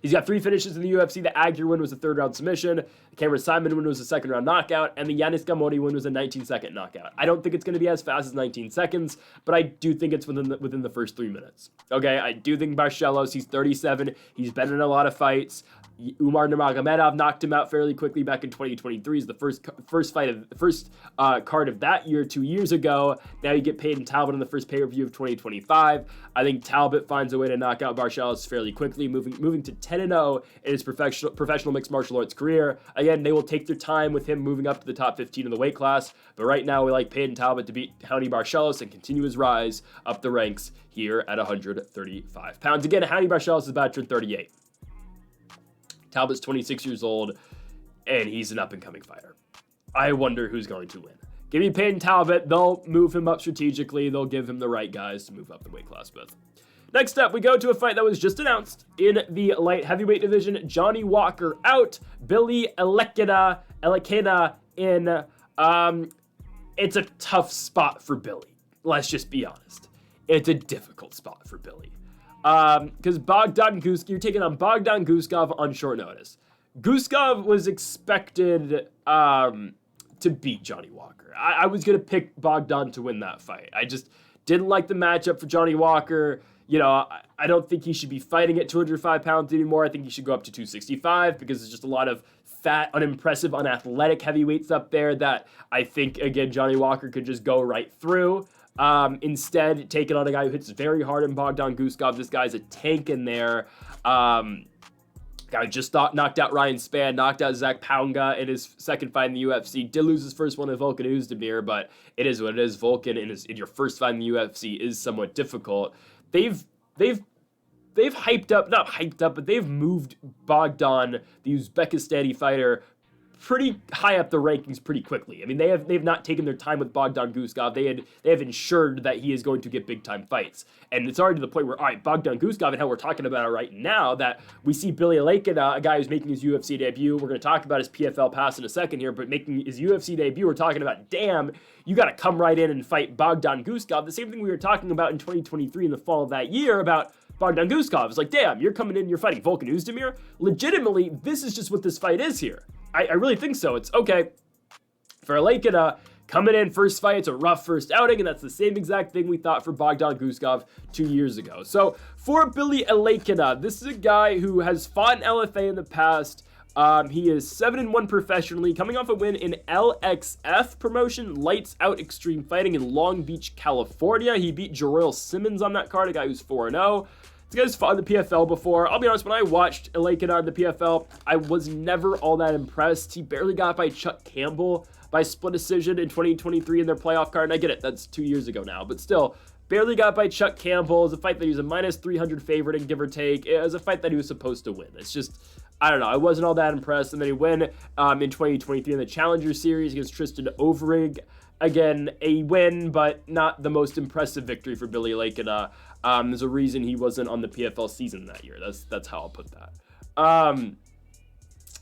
He's got 3 finishes in the UFC. The Aguirre win was a 3rd-round submission. The Cameron Simon win was a 2nd-round knockout. And the Yanis Gamori win was a 19-second knockout. I don't think it's going to be as fast as 19 seconds, but I do think it's within the first 3 minutes. Okay, I do think Barcelos, he's 37. He's been in a lot of fights. Umar Nurmagomedov knocked him out fairly quickly back in 2023. It's the first card of that year, 2 years ago. Now you get Payton Talbot in the first pay-per-view of 2025. I think Talbot finds a way to knock out Barcelos fairly quickly, moving to 10-0 in his professional mixed martial arts career. Again, they will take their time with him moving up to the top 15 in the weight class, but right now we like Payton Talbot to beat Raoni Barcelos and continue his rise up the ranks here at 135 pounds. Again, Raoni Barcelos is about to turn 38. Talbot's 26 years old, and he's an up-and-coming fighter. I wonder who's going to win. Give me Payton Talbot. They'll move him up strategically. They'll give him the right guys to move up the weight class with. Next up, we go to a fight that was just announced in the light heavyweight division. Johnny Walker out. Billy Elikina in. It's a tough spot for Billy. Let's just be honest. It's a difficult spot for Billy. Because Bogdan Guskov, you're taking on Bogdan Guskov on short notice. Guskov was expected to beat Johnny Walker. I was going to pick Bogdan to win that fight. I just didn't like the matchup for Johnny Walker. You know, I don't think he should be fighting at 205 pounds anymore. I think he should go up to 265 because there's just a lot of fat, unimpressive, unathletic heavyweights up there that I think, again, Johnny Walker could just go right through. Instead, taking on a guy who hits very hard in Bogdan Guskov. This guy's a tank in there. Guy just knocked out Ryan Spann, knocked out Zach Pounga in his second fight in the UFC. Did lose his first one to Volkan Oezdemir, but it is what it is. Volkan in your first fight in the UFC is somewhat difficult. They've hyped up, not hyped up, but they've moved Bogdan, the Uzbekistani fighter, pretty high up the rankings pretty quickly. I mean, they've not taken their time with Bogdan Guskov. They have ensured that he is going to get big time fights. And it's already to the point where, all right, Bogdan Guskov, and how we're talking about it right now, that we see Billy Alekina, a guy who's making his UFC debut. We're going to talk about his PFL pass in a second here, but making his UFC debut, we're talking about, damn, you got to come right in and fight Bogdan Guskov. The same thing we were talking about in 2023 in the fall of that year about Bogdan Guskov. It's like, damn, you're coming in, you're fighting Volkan Oezdemir? Legitimately, this is just what this fight is here. I really think so. It's okay for Alekina coming in first fight. It's a rough first outing, and that's the same exact thing we thought for Bogdan Guskov 2 years ago. So for Billy Alekina, this is a guy who has fought in LFA in the past. He is 7-1 professionally, coming off a win in LXF promotion, Lights Out Extreme Fighting in Long Beach, California. He beat Jeroil Simmons on that card, a guy who's 4-0. This guy's fought in the PFL before. I'll be honest, when I watched Alekina in the PFL, I was never all that impressed. He barely got by Chuck Campbell by split decision in 2023 in their playoff card. And I get it, that's 2 years ago now, but still, barely got by Chuck Campbell. It was a fight that he was a minus 300 favorite in, give or take. It was a fight that he was supposed to win. It's just, I don't know, I wasn't all that impressed. And then he won in 2023 in the Challenger Series against Tristan Overeem. Again, a win, but not the most impressive victory for Billy Alekina. There's a reason he wasn't on the PFL season that year. That's how I'll put that.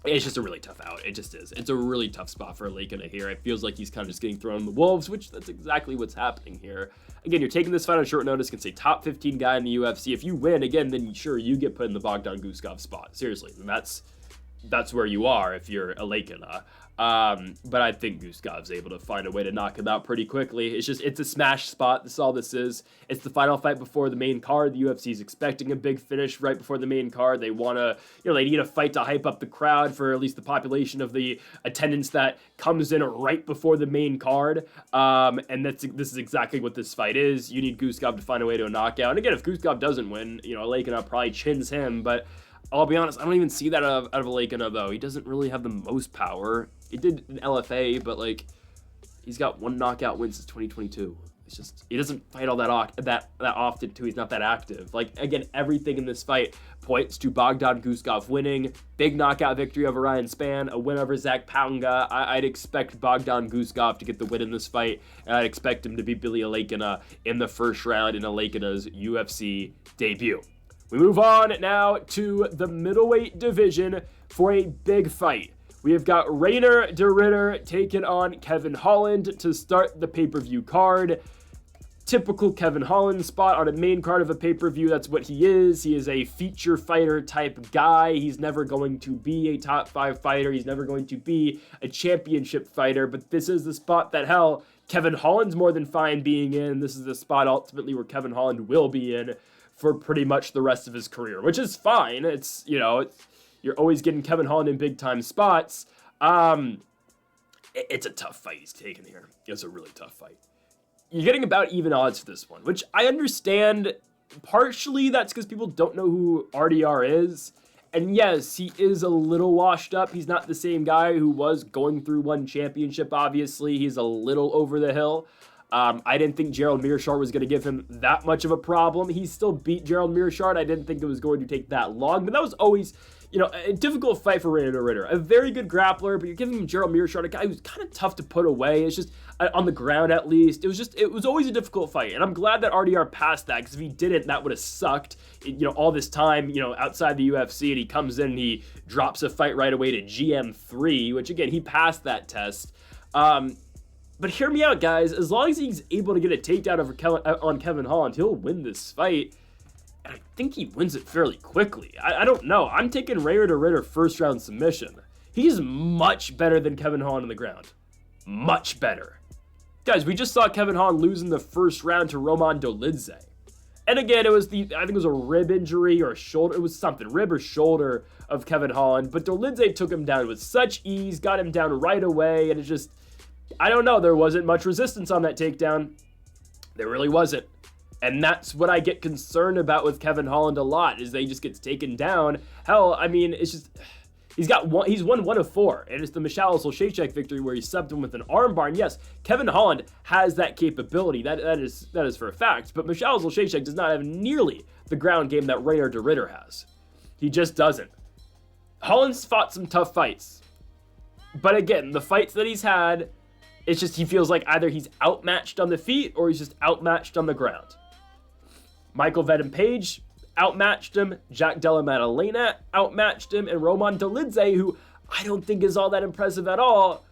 It's just a really tough out. It just is. It's a really tough spot for Alekina here. It feels like he's kind of just getting thrown in the wolves, which that's exactly what's happening here. Again, you're taking this fight on short notice against a top 15 guy in the UFC. If you win, again, then sure, you get put in the Bogdan Guskov spot. Seriously, and that's where you are if you're Alekina. But I think Guskov's able to find a way to knock him out pretty quickly. It's a smash spot. That's all this is. It's the final fight before the main card. The UFC is expecting a big finish right before the main card. They want to, they need a fight to hype up the crowd for at least the population of the attendance that comes in right before the main card. And this is exactly what this fight is. You need Guskov to find a way to a knockout. And again, if Guskov doesn't win, Alekina probably chins him, but I'll be honest, I don't even see that out of Alekina, though. He doesn't really have the most power. He did in LFA, but, he's got one knockout win since 2022. It's just, he doesn't fight all that often, too. He's not that active. Again, everything in this fight points to Bogdan Guskov winning. Big knockout victory over Ryan Spann, a win over Zach Pounga. I'd expect Bogdan Guskov to get the win in this fight, and I'd expect him to beat Billy Alekina in the first round in Alekina's UFC debut. We move on now to the middleweight division for a big fight. We have got Reinier de Ridder taking on Kevin Holland to start the pay-per-view card. Typical Kevin Holland spot on a main card of a pay-per-view. That's what he is. He is a feature fighter type guy. He's never going to be a top 5 fighter. He's never going to be a championship fighter. But this is the spot that, hell, Kevin Holland's more than fine being in. This is the spot ultimately where Kevin Holland will be in for pretty much the rest of his career, which is fine. It's, you're always getting Kevin Holland in big time spots. It's a tough fight he's taking here. It's a really tough fight. You're getting about even odds for this one, which I understand. Partially that's because people don't know who RDR is. And yes, he is a little washed up. He's not the same guy who was going through one championship, obviously. He's a little over the hill. I didn't think Gerald Meerschaert was going to give him that much of a problem. He still beat Gerald Meerschaert. I didn't think it was going to take that long, but that was always, a difficult fight for Reinier de Ridder. A very good grappler, but you're giving him Gerald Meerschaert, a guy who's kind of tough to put away. It's just, on the ground at least, it was always a difficult fight, and I'm glad that RDR passed that, because if he didn't, that would have sucked, all this time, outside the UFC, and he comes in and he drops a fight right away to GM3, which, again, he passed that test. But hear me out, guys. As long as he's able to get a takedown on Kevin Holland, he'll win this fight. And I think he wins it fairly quickly. I don't know. I'm taking Reinier de Ridder first round submission. He's much better than Kevin Holland on the ground. Much better. Guys, we just saw Kevin Holland lose in the first round to Roman Dolidze. And again, I think it was a rib injury or a shoulder. It was something, rib or shoulder of Kevin Holland. But Dolidze took him down with such ease, got him down right away, and it's just, I don't know, there wasn't much resistance on that takedown. There really wasn't. And that's what I get concerned about with Kevin Holland a lot, is that he just gets taken down. Hell, I mean, it's just, he's won 1 of 4, and it's the Michal Solchechek victory where he subbed him with an armbar. And yes, Kevin Holland has that capability. That is for a fact. But Michal Solchechek does not have nearly the ground game that Reinier de Ridder has. He just doesn't. Holland's fought some tough fights. But again, the fights that he's had, it's just he feels like either he's outmatched on the feet or he's just outmatched on the ground. Michael Venom Page outmatched him. Jack Della Maddalena outmatched him. And Roman Dolidze, who I don't think is all that impressive at all,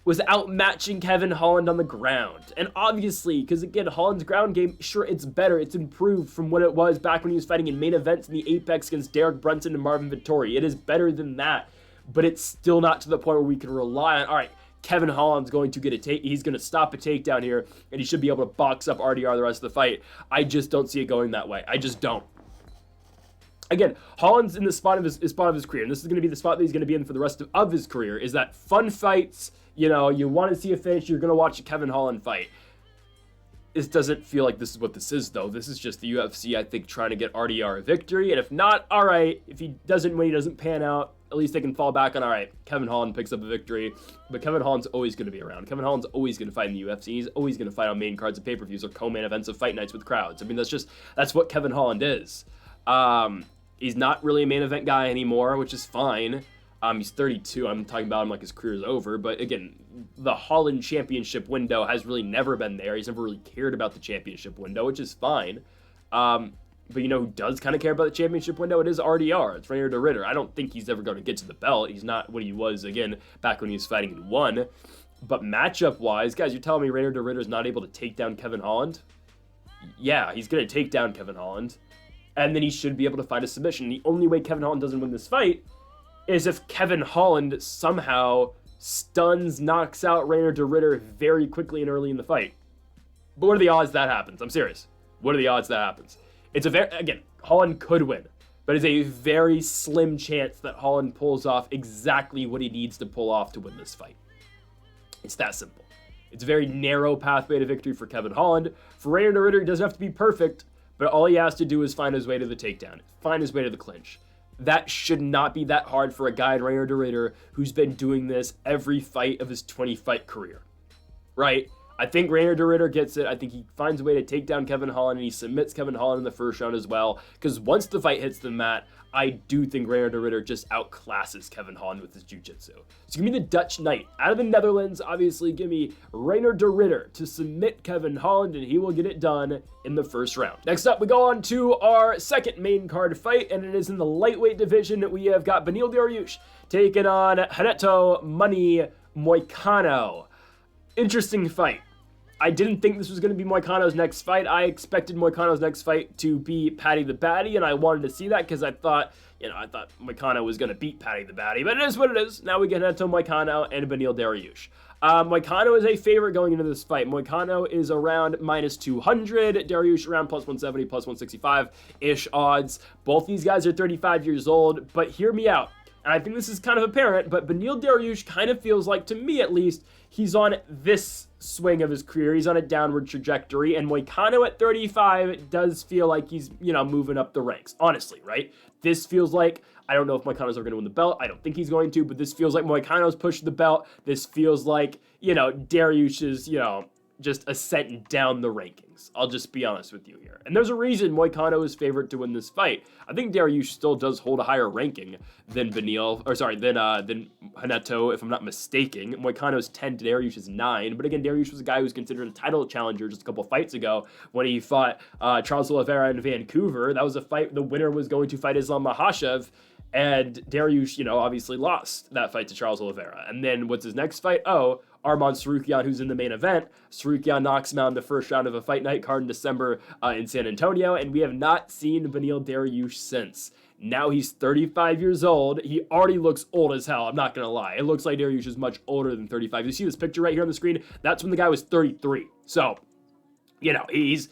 was outmatching Kevin Holland on the ground. And obviously, because again, Holland's ground game, sure, it's better. It's improved from what it was back when he was fighting in main events in the Apex against Derek Brunson and Marvin Vettori. It is better than that, but it's still not to the point where we can rely on, all right, Kevin Holland's going to get a take. He's going to stop a takedown here, and he should be able to box up RDR the rest of the fight. I just don't see it going that way. I just don't. Again, Holland's in the spot of his career, and this is going to be the spot that he's going to be in for the rest of his career, is that fun fights, you know, you want to see a finish, you're going to watch a Kevin Holland fight. This doesn't feel like this is what this is, though. This is just the UFC, I think, trying to get RDR a victory, and if not, all right, if he doesn't win, he doesn't pan out, at least they can fall back on, all right, Kevin Holland picks up a victory, but Kevin Holland's always going to be around. Kevin Holland's always going to fight in the UFC. He's always going to fight on main cards of pay-per-views or co-main events of fight nights with crowds. I mean, that's what Kevin Holland is. He's not really a main event guy anymore, which is fine. He's 32. I'm talking about him like his career's over. But again, the Holland championship window has really never been there. He's never really cared about the championship window, which is fine. But you know who does kind of care about the championship window? It is RDR. It's Reinier de Ridder. I don't think he's ever going to get to the belt. He's not what he was, again, back when he was fighting and won. But matchup-wise, guys, you're telling me Reinier de Ridder's not able to take down Kevin Holland? Yeah, he's going to take down Kevin Holland. And then he should be able to fight a submission. The only way Kevin Holland doesn't win this fight is if Kevin Holland somehow stuns, knocks out Reinier de Ridder very quickly and early in the fight. But what are the odds that happens? I'm serious. What are the odds that happens? It's again, Holland could win, but it's a very slim chance that Holland pulls off exactly what he needs to pull off to win this fight. It's that simple. It's a very narrow pathway to victory for Kevin Holland. For Reinier de Ridder, he doesn't have to be perfect, but all he has to do is find his way to the takedown, find his way to the clinch. That should not be that hard for a guy in Reinier de Ridder who's been doing this every fight of his 20-fight career, right? I think Reinier de Ridder gets it. I think he finds a way to take down Kevin Holland, and he submits Kevin Holland in the first round as well, because once the fight hits the mat, I do think Reinier de Ridder just outclasses Kevin Holland with his jiu-jitsu. So give me the Dutch Knight. Out of the Netherlands, obviously, give me Reinier de Ridder to submit Kevin Holland, and he will get it done in the first round. Next up, we go on to our second main card fight, and it is in the lightweight division. We have got Beneil Dariush taking on Renato Money Moicano. Interesting fight. I didn't think this was going to be Moicano's next fight. I expected Moicano's next fight to be Paddy the Baddy, and I wanted to see that because I thought Moicano was going to beat Paddy the Baddy, but it is what it is. Now we get Renato Moicano and Beneil Dariush. Moicano is a favorite going into this fight. Moicano is around -200, Dariush around +170, +165-ish odds. Both these guys are 35 years old, but hear me out. And I think this is kind of apparent, but Beneil Dariush kind of feels like, to me at least, he's on this swing of his career. He's on a downward trajectory, and Moicano at 35 does feel like he's, moving up the ranks, honestly, right? This feels like, I don't know if Moicano's ever going to win the belt. I don't think he's going to, but this feels like Moicano's pushing the belt. This feels like, Dariush is, just ascending down the rankings. I'll just be honest with you here. And there's a reason Moicano is favored to win this fight. I think Dariush still does hold a higher ranking than than Renato, if I'm not mistaken. Moicano's 10 to Dariush is 9. But again, Dariush was a guy who was considered a title challenger just a couple fights ago when he fought Charles Oliveira in Vancouver. That was a fight, the winner was going to fight Islam Makhachev. And Dariush, obviously lost that fight to Charles Oliveira. And then what's his next fight? Arman Tsarukyan, who's in the main event. Tsarukyan knocks him out in the first round of a fight night card in December in San Antonio, and we have not seen Beneil Dariush since. Now he's 35 years old. He already looks old as hell, I'm not going to lie. It looks like Dariush is much older than 35. You see this picture right here on the screen? That's when the guy was 33. So, he's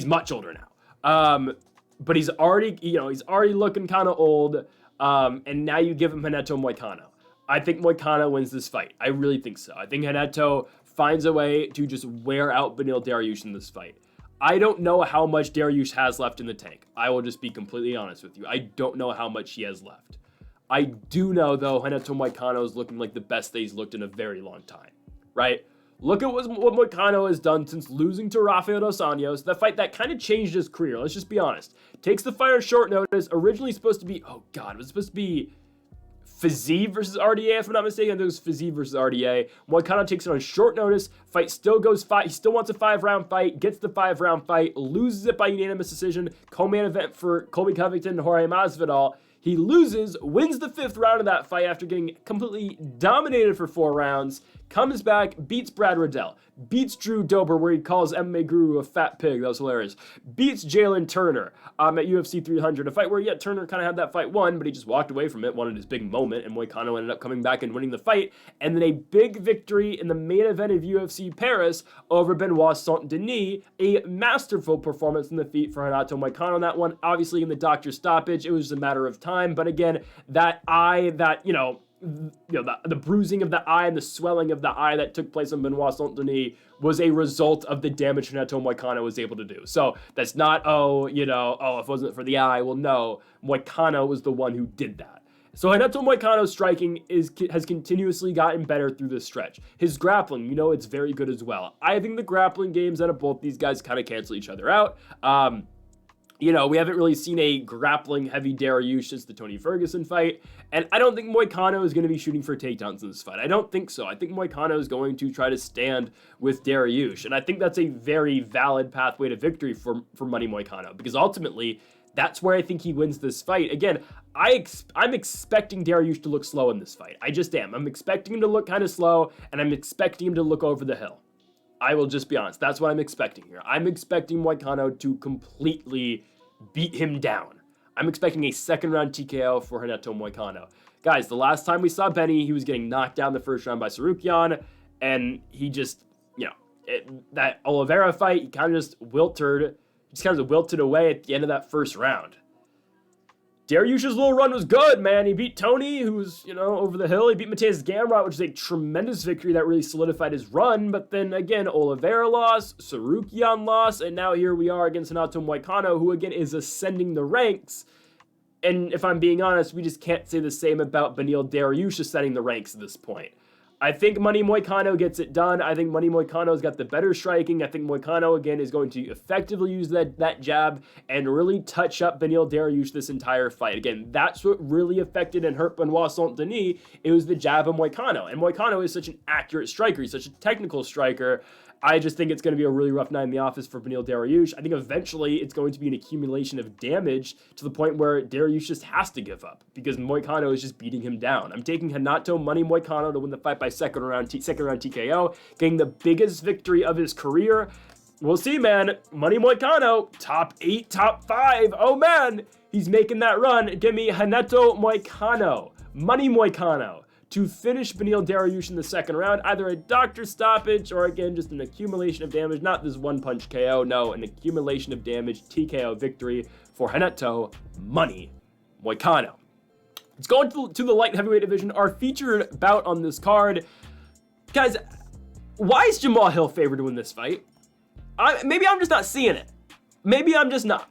much older now. But he's already looking kind of old, and now you give him Renato Moicano. I think Moicano wins this fight. I really think so. I think Renato finds a way to just wear out Beneil Dariush in this fight. I don't know how much Dariush has left in the tank. I will just be completely honest with you. I don't know how much he has left. I do know, though, Renato Moicano is looking like the best that he's looked in a very long time, right? Look at what Moicano has done since losing to Rafael dos Anjos, that fight that kind of changed his career. Let's just be honest. Takes the fight on short notice. Originally supposed to be, it was supposed to be Fiziev versus RDA, if I'm not mistaken. I think it was Fiziev versus RDA. Moicano takes it on short notice. Fight still goes 5. He still wants a 5-round fight. Gets the 5-round fight. Loses it by unanimous decision. Co-main event for Colby Covington and Jorge Masvidal. He loses, wins the 5th round of that fight after getting completely dominated for 4 rounds, comes back, beats Brad Riddell, beats Drew Dober, where he calls MMA Guru a fat pig. That was hilarious. Beats Jalen Turner at UFC 300, a fight where, yeah, Turner kind of had that fight won, but he just walked away from it, wanted his big moment, and Moicano ended up coming back and winning the fight. And then a big victory in the main event of UFC Paris over Benoit Saint-Denis, a masterful performance in the feat for Renato Moicano on that one. Obviously, in the doctor stoppage, it was just a matter of time, but again, that eye, that, the bruising of the eye and the swelling of the eye that took place on Benoit Saint-Denis was a result of the damage Renato Moicano was able to do. So that's not, if it wasn't for the eye. Well, no, Moicano was the one who did that. So Renato Moicano's striking has continuously gotten better through this stretch. His grappling, it's very good as well. I think the grappling games out of both these guys kind of cancel each other out. We haven't really seen a grappling-heavy Dariush since the Tony Ferguson fight, and I don't think Moicano is going to be shooting for takedowns in this fight. I don't think so. I think Moicano is going to try to stand with Dariush, and I think that's a very valid pathway to victory for Money Moicano, because ultimately, that's where I think he wins this fight. Again, I'm expecting Dariush to look slow in this fight. I just am. I'm expecting him to look kind of slow, and I'm expecting him to look over the hill. I will just be honest. That's what I'm expecting here. I'm expecting Moicano to completely beat him down. I'm expecting a 2nd-round TKO for Renato Moicano. Guys, the last time we saw Benny, he was getting knocked down the 1st round by Tsarukyan, and he just, that Oliveira fight, he kind of just wilted away at the end of that 1st round. Dariush's little run was good, man. He beat Tony, who's, over the hill. He beat Mateus Gamrot, which is a tremendous victory that really solidified his run. But then, again, Oliveira lost, Tsarukyan lost, and now here we are against Renato Moicano, who, again, is ascending the ranks. And if I'm being honest, we just can't say the same about Beneil Dariush ascending the ranks at this point. I think Money Moicano gets it done. I think Money Moicano's got the better striking. I think Moicano, again, is going to effectively use that jab and really touch up Beneil Dariush this entire fight. Again, that's what really affected and hurt Benoit Saint-Denis. It was the jab of Moicano. And Moicano is such an accurate striker. He's such a technical striker. I just think it's going to be a really rough night in the office for Beneil Dariush. I think eventually it's going to be an accumulation of damage to the point where Dariush just has to give up because Moicano is just beating him down. I'm taking Renato Money Moicano to win the fight by second round TKO, getting the biggest victory of his career. We'll see, man. Money Moicano, top 8, top 5. Oh, man. He's making that run. Give me Renato Moicano, Money Moicano, to finish Beneil Dariush in the 2nd round, either a doctor stoppage or, again, just an accumulation of damage. Not this one-punch KO, no, an accumulation of damage, TKO victory for Renato Money Moicano. Let's go into the light heavyweight division, our featured bout on this card. Guys, why is Jamal Hill favored to win this fight? Maybe I'm just not seeing it. Maybe I'm just not.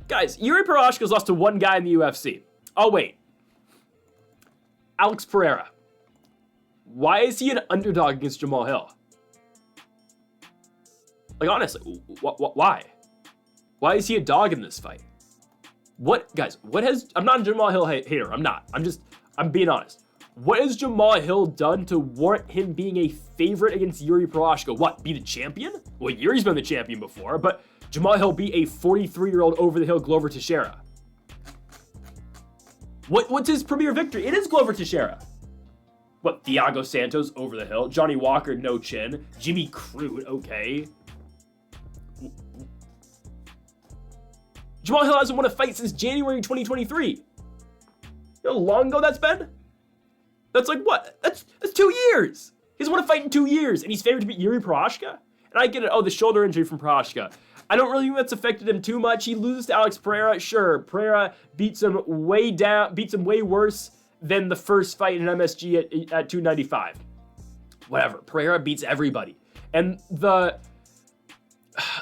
Guys, Yuri Prochazka's lost to one guy in the UFC. Oh, wait. Alex Pereira. Why is he an underdog against Jamal Hill? Like, honestly, why? Why is he a dog in this fight? I'm not a Jamal Hill hater. I'm not. I'm being honest. What has Jamal Hill done to warrant him being a favorite against Yuri Prochazka? What, be the champion? Well, Yuri's been the champion before, but Jamal Hill beat a 43-year-old over-the-hill Glover Teixeira. What's his premier victory? It is Glover Teixeira. What, Thiago Santos over the hill? Johnny Walker, no chin. Jimmy Crute, okay. Jamal Hill hasn't won a fight since January 2023. You know how long ago that's been? That's like what? That's 2 years. He hasn't won a fight in 2 years, and he's favored to beat Yuri Prochazka? And I get it. Oh, the shoulder injury from Prochazka. I don't really think that's affected him too much. He loses to Alex Pereira. Sure, Pereira beats him way worse than the first fight in MSG at 295. Whatever. Pereira beats everybody. And the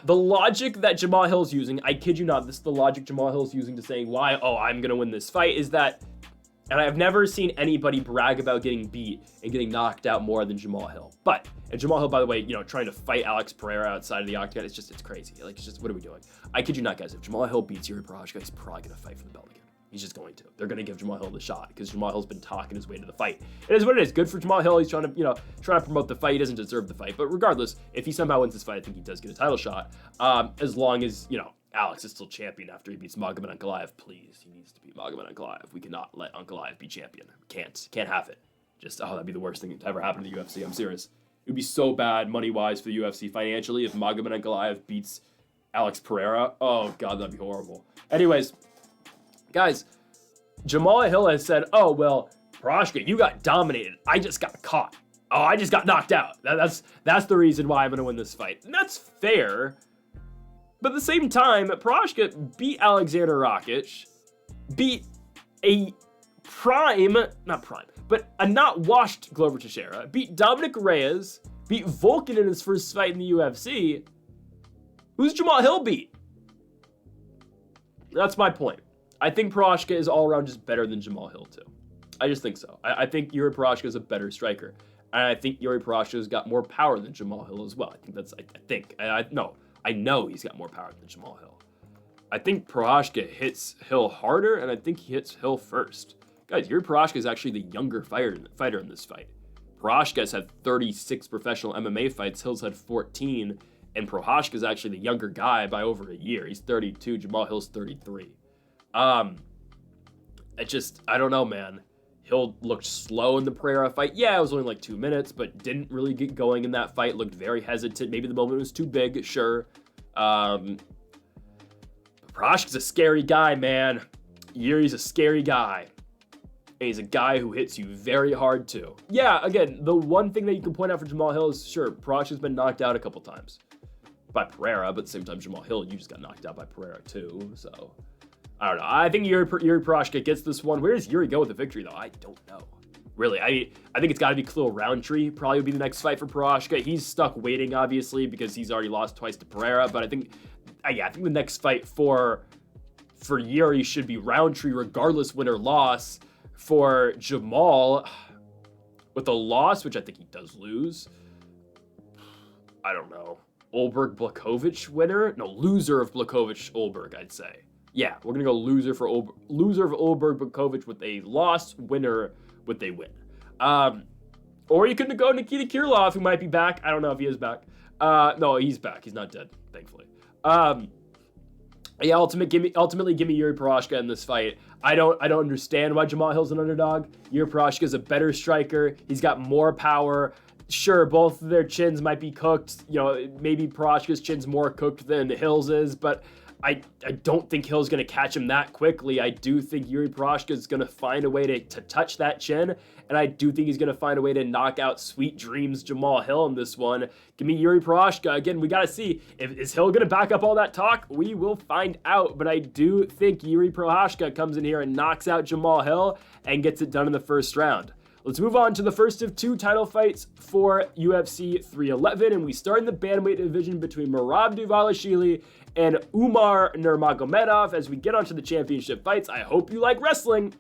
logic that Jamal Hill's using, I kid you not, this is the logic Jamal Hill's using to saying why, I'm going to win this fight, is that, and I've never seen anybody brag about getting beat and getting knocked out more than Jamal Hill. And Jamal Hill, by the way, trying to fight Alex Pereira outside of the octagon, it's crazy. Like, what are we doing? I kid you not, guys. If Jamal Hill beats Yuri Prochazka, he's probably going to fight for the belt again. He's just going to. They're going to give Jamal Hill the shot because Jamal Hill's been talking his way to the fight. It is what it is. Good for Jamal Hill. He's trying to, trying to promote the fight. He doesn't deserve the fight. But regardless, if he somehow wins this fight, I think he does get a title shot. As long as, Alex is still champion after he beats Magomed Ankalaev. Please, he needs to beat Magomed Ankalaev. We cannot let Ankalaev be champion. Can't have it. That'd be the worst thing to ever happen to the UFC. I'm serious. It would be so bad money-wise for the UFC financially if Magomed Ankalaev beats Alex Pereira. Oh, God, that'd be horrible. Anyways, guys, Jamal Hill has said, oh, well, Prochazka, you got dominated. I just got caught. Oh, I just got knocked out. That's the reason why I'm going to win this fight. And that's fair. But at the same time, Prochazka beat Alexander Rakic, beat a a not washed Glover Teixeira, beat Dominic Reyes, beat Volkan in his first fight in the UFC. Who's Jamal Hill beat? That's my point. I think Prochazka is all around just better than Jamal Hill too. I just think so. I think Yuri Prochazka is a better striker. And I think Yuri Prochazka's got more power than Jamal Hill as well. I know he's got more power than Jamal Hill. I think Prochazka hits Hill harder, and I think he hits Hill first. Guys, Yuri Prochazka is actually the younger fighter in this fight. Prochazka's had 36 professional MMA fights. Hill's had 14. And Prochazka is actually the younger guy by over a year. He's 32. Jamal Hill's 33. I don't know, man. Hill looked slow in the Pereira fight. Yeah, it was only like 2 minutes, but didn't really get going in that fight. Looked very hesitant. Maybe the moment was too big, sure. Prochazka's a scary guy, man. Yuri's a scary guy. And he's a guy who hits you very hard, too. Yeah, again, the one thing that you can point out for Jamal Hill is, sure, Prochazka's been knocked out a couple times by Pereira, but at the same time, Jamal Hill, you just got knocked out by Pereira, too, so... I don't know. I think Yuri Prochazka gets this one. Where does Yuri go with the victory, though? I don't know. Really, I think it's got to be Khalil Roundtree. Probably would be the next fight for Prochazka. He's stuck waiting, obviously, because he's already lost twice to Pereira. But I think the next fight for Yuri should be Roundtree, regardless win or loss. For Jamal, with a loss, which I think he does lose, I don't know. Olberg Blachowicz winner? No, loser of Blachowicz Olberg, I'd say. Yeah, we're going to go loser of Olberg Blachowicz with a loss, winner with a win. Or you could go Nikita Kirillov, who might be back. I don't know if he is back. No, he's back. He's not dead, thankfully. Ultimately, give me Yuri Prochazka in this fight. I don't understand why Jamal Hill's an underdog. Yuri Prochazka is a better striker. He's got more power. Sure, both of their chins might be cooked. Maybe Prochazka's chin's more cooked than Hill's is, but I don't think Hill's going to catch him that quickly. I do think Yuri Prochazka is going to find a way to touch that chin, and I do think he's going to find a way to knock out Sweet Dreams Jamal Hill in this one. Give me Yuri Prochazka. Again, we got to see, is Hill going to back up all that talk? We will find out, but I do think Yuri Prochazka comes in here and knocks out Jamal Hill and gets it done in the first round. Let's move on to the first of two title fights for UFC 311, and we start in the bantamweight division between Merab Dvalishvili and Umar Nurmagomedov as we get onto the championship fights. I hope you like wrestling.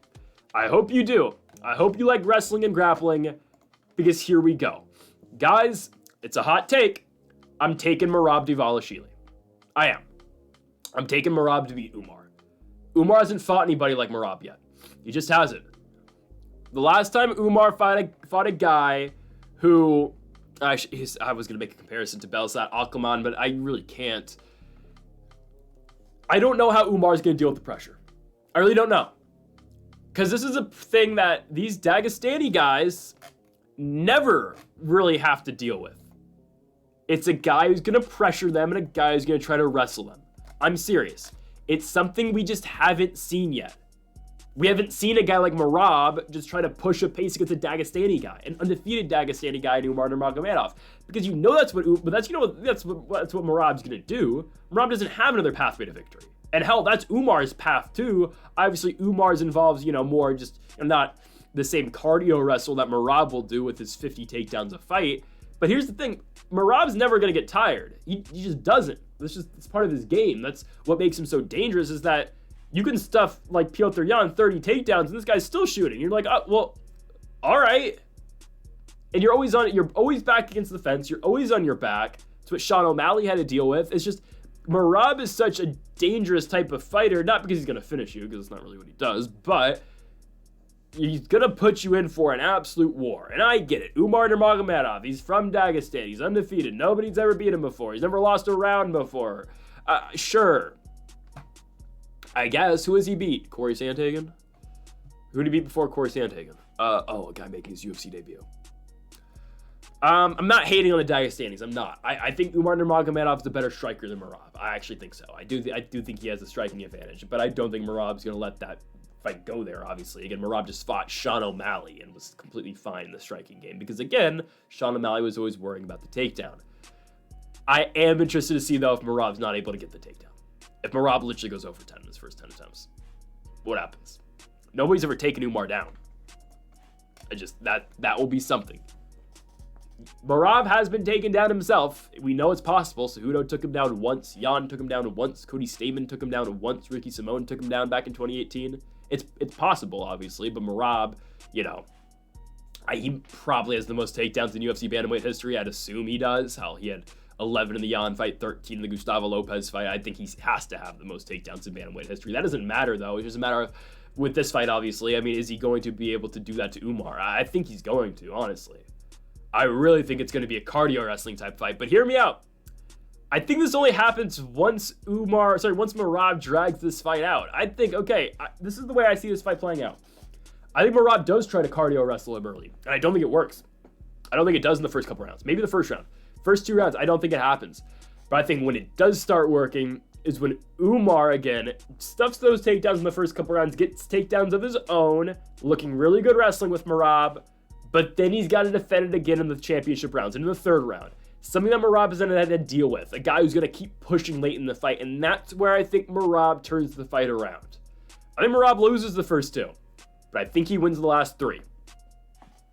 I hope you do. I hope you like wrestling and grappling, because here we go. Guys, it's a hot take. I'm taking Merab Dvalishvili. I am. I'm taking Merab to beat Umar. Umar hasn't fought anybody like Merab yet. He just hasn't. The last time Umar fought a guy who... I was going to make a comparison to Belzat Akliman, but I really can't. I don't know how Umar's going to deal with the pressure. I really don't know. Because this is a thing that these Dagestani guys never really have to deal with. It's a guy who's going to pressure them and a guy who's going to try to wrestle them. I'm serious. It's something we just haven't seen yet. We haven't seen a guy like Merab just try to push a pace against a Dagestani guy, an undefeated Dagestani guy, Umar Nurmagomedov, because that's what Merab's gonna do. Merab doesn't have another pathway to victory, and hell, that's Umar's path too. Obviously, Umar's involves more just not the same cardio wrestle that Merab will do with his 50 takedowns a fight. But here's the thing: Merab's never gonna get tired. He just doesn't. It's part of his game. That's what makes him so dangerous. Is that you can stuff like Piotr Yan 30 takedowns and this guy's still shooting. You're like, oh, well, all right. And you're always back against the fence. You're always on your back. It's what Sean O'Malley had to deal with. It's just Merab is such a dangerous type of fighter, not because he's going to finish you, because it's not really what he does, but he's going to put you in for an absolute war. And I get it. Umar Nurmagomedov, he's from Dagestan. He's undefeated. Nobody's ever beat him before. He's never lost a round before. Sure. I guess. Who has he beat? Corey Sandhagen? Who did he beat before Corey Sandhagen? A guy making his UFC debut. I'm not hating on the Dagestanis. I'm not. I think Umar Nurmagomedov is a better striker than Merab. I actually think so. I do think he has a striking advantage, but I don't think Merab's going to let that fight go there, obviously. Again, Merab just fought Sean O'Malley and was completely fine in the striking game because, again, Sean O'Malley was always worrying about the takedown. I am interested to see, though, if Merab's not able to get the takedown. If Merab literally goes over 10 in his first 10 attempts, what happens? Nobody's ever taken Umar down. That will be something. Merab has been taken down himself. We know it's possible. Cejudo took him down once. Jan took him down once. Cody Stamen took him down once. Ricky Simone took him down back in 2018. It's possible, obviously, but Merab, he probably has the most takedowns in UFC bantamweight history. I'd assume he does. Hell, he had 11 in the Jan fight, 13 in the Gustavo Lopez fight. I think he has to have the most takedowns in bantamweight history. That doesn't matter, though. It's just a matter of, with this fight, obviously, is he going to be able to do that to Umar? I think he's going to, honestly. I really think it's going to be a cardio wrestling type fight, but hear me out. I think this only happens once Merab drags this fight out. I think, this is the way I see this fight playing out. I think Merab does try to cardio wrestle him early, and I don't think it works. I don't think it does in the first couple rounds. Maybe the first round. First 2 rounds, I don't think it happens. But I think when it does start working is when Umar, again, stuffs those takedowns in the first couple rounds, gets takedowns of his own, looking really good wrestling with Merab, but then he's got to defend it again in the championship rounds, into the third round. Something that Merab has had to deal with. A guy who's going to keep pushing late in the fight, and that's where I think Merab turns the fight around. I think Merab loses the first 2, but I think he wins the last 3.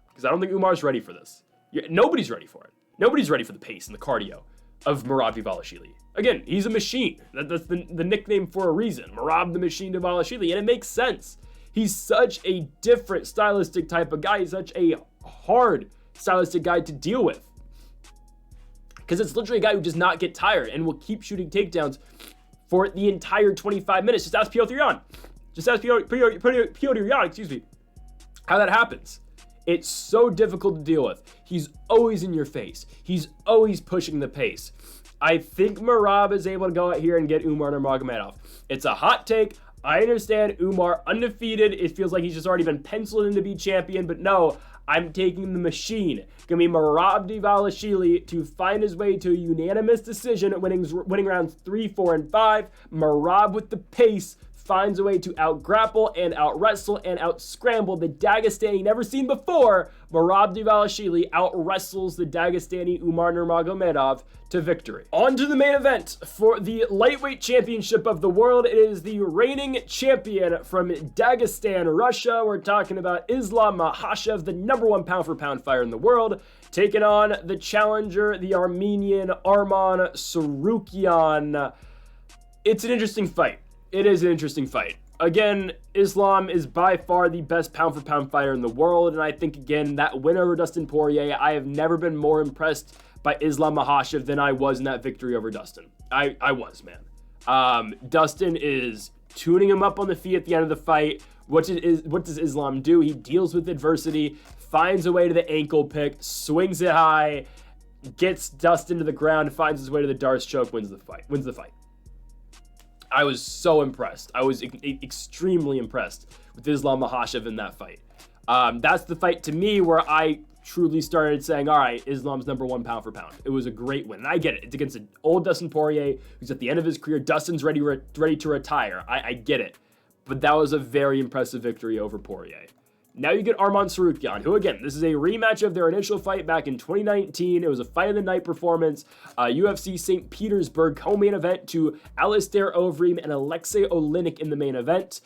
Because I don't think Umar's ready for this. Nobody's ready for it. Nobody's ready for the pace and the cardio of Merab Dvalishvili. Again, he's a machine. That's the nickname for a reason. Merab the Machine Dvalishvili, and it makes sense. He's such a different stylistic type of guy. He's such a hard stylistic guy to deal with. Because it's literally a guy who does not get tired and will keep shooting takedowns for the entire 25 minutes. Just ask Piotr Jan. Piotr Jan, how that happens. It's so difficult to deal with. He's always in your face. He's always pushing the pace. I think Merab is able to go out here and get Umar Nurmagomedov. It's a hot take. I understand Umar undefeated. It feels like he's just already been penciled in to be champion, but no, I'm taking the machine. Gonna be Merab Dvalishvili to find his way to a unanimous decision, winning rounds 3, 4, and 5. Merab with the pace finds a way to out-grapple and out-wrestle and out-scramble the Dagestani never seen before. Merab Dvalishvili out-wrestles the Dagestani Umar Nurmagomedov to victory. On to the main event for the lightweight championship of the world. It is the reigning champion from Dagestan, Russia. We're talking about Islam Makhachev, the #1 pound-for-pound fighter in the world, taking on the challenger, the Armenian Arman Tsarukyan. It's an interesting fight. It is an interesting fight. Again, Islam is by far the best pound-for-pound fighter in the world, and I think, again, that win over Dustin Poirier, I have never been more impressed by Islam Makhachev than I was in that victory over Dustin. I was, man. Dustin is tuning him up on the feet at the end of the fight. What does Islam do? He deals with adversity, finds a way to the ankle pick, swings it high, gets Dustin to the ground, finds his way to the Darce choke, wins the fight. I was so impressed. I was extremely impressed with Islam Makhachev in that fight. That's the fight to me where I truly started saying, all right, Islam's #1 pound for pound. It was a great win. And I get it. It's against an old Dustin Poirier who's at the end of his career. Dustin's ready to retire. I get it. But that was a very impressive victory over Poirier. Now you get Arman Tsarukyan, who, again, this is a rematch of their initial fight back in 2019. It was a fight of the night performance. UFC St. Petersburg co-main event to Alistair Overeem and Alexei Oleinik in the main event.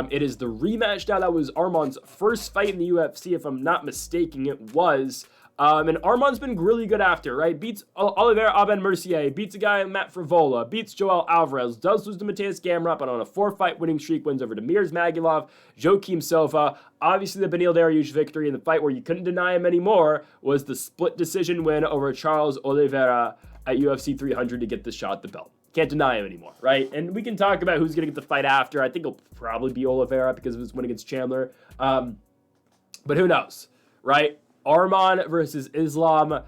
It is the rematch now. That was Arman's first fight in the UFC, if I'm not mistaken, it was. And Arman's been really good after, right? Beats Oliver Aben-Mercier, beats a guy Matt Frivola, beats Joel Alvarez, does lose to Mateus Gamrot, but on a 4-fight winning streak, wins over Demir Magilov, Joaquim Silva. Obviously, the Beneil Dariush victory in the fight where you couldn't deny him anymore was the split decision win over Charles Oliveira at UFC 300 to get the shot at the belt. Can't deny him anymore, right? And we can talk about who's going to get the fight after. I think it'll probably be Oliveira because of his win against Chandler. But who knows, right? Arman versus Islam.